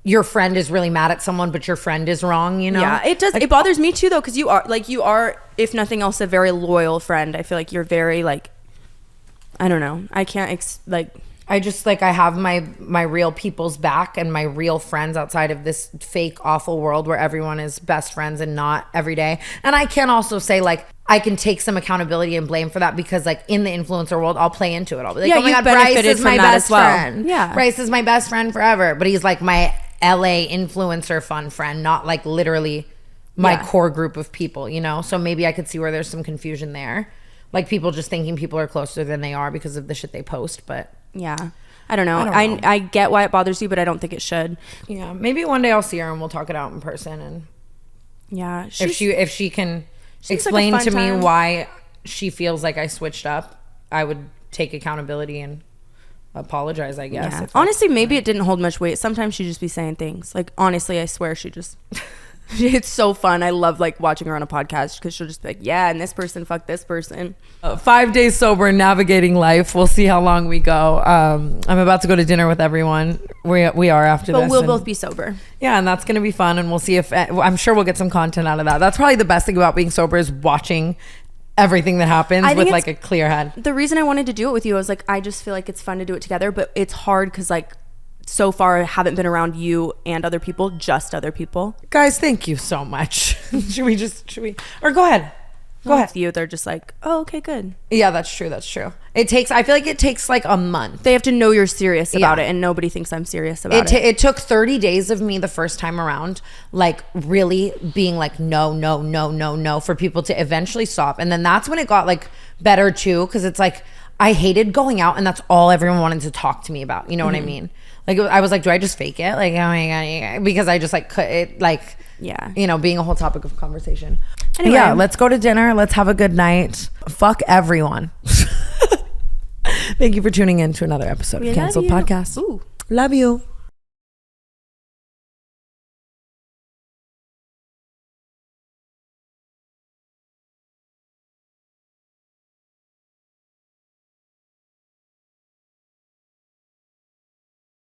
your friend is really mad at someone, but your friend is wrong, you know? Yeah, it does. Like, it bothers me too, though, because you are, if nothing else, a very loyal friend. I feel like you're very, like, I don't know. I can't, I just, like, I have my real people's back and my real friends outside of this fake, awful world where everyone is best friends and not every day. And I can also say, like, I can take some accountability and blame for that because, like, in the influencer world, I'll play into it. I'll be like, oh my God, Bryce is my best friend. Yeah. Bryce is my best friend forever. But he's, like, my LA influencer fun friend, not like literally my core group of people, you know? So maybe I could see where there's some confusion there. Like people just thinking people are closer than they are because of the shit they post, but yeah. I don't know. I get why it bothers you, but I don't think it should. Yeah, maybe one day I'll see her and we'll talk it out in person. And yeah, if she can seems explain like a to fun me time. why she feels like I switched up, I would take accountability and apologize, I guess. Yeah. If Honestly, maybe it didn't hold much weight. Sometimes she just be saying things. Like, honestly, I swear she just... It's so fun. I love like watching her on a podcast because she'll just be like, yeah, and this person fucked this person. 5 days sober and navigating life. We'll see how long we go. I'm about to go to dinner with everyone. We are after this. But we'll and- both be sober. Yeah, and that's going to be fun. And we'll see if... I'm sure we'll get some content out of that. That's probably the best thing about being sober is watching everything that happens I think with it's- like a clear head. The reason I wanted to do it with you, I was like, I just feel like it's fun to do it together, but it's hard because like so far I haven't been around you and other people, just other people. Guys, thank you so much. Should we? Or go ahead. Go ahead. With you, they're just like, oh, okay, good. Yeah, that's true. That's true. I feel like it takes like a month. They have to know you're serious about Yeah. it, and nobody thinks I'm serious about it. It took 30 days of me the first time around, like really being like, no, no, no, no, no, for people to eventually stop. And then that's when it got like better too. Cause it's like, I hated going out and that's all everyone wanted to talk to me about. You know what I mean? Like, I was like, do I just fake it? Like, oh my God. Because I just like, could it like, Yeah. you know, being a whole topic of conversation. Anyway. Yeah, let's go to dinner. Let's have a good night. Fuck everyone. Thank you for tuning in to another episode We of love Cancelled you. Podcast. Ooh. Love you.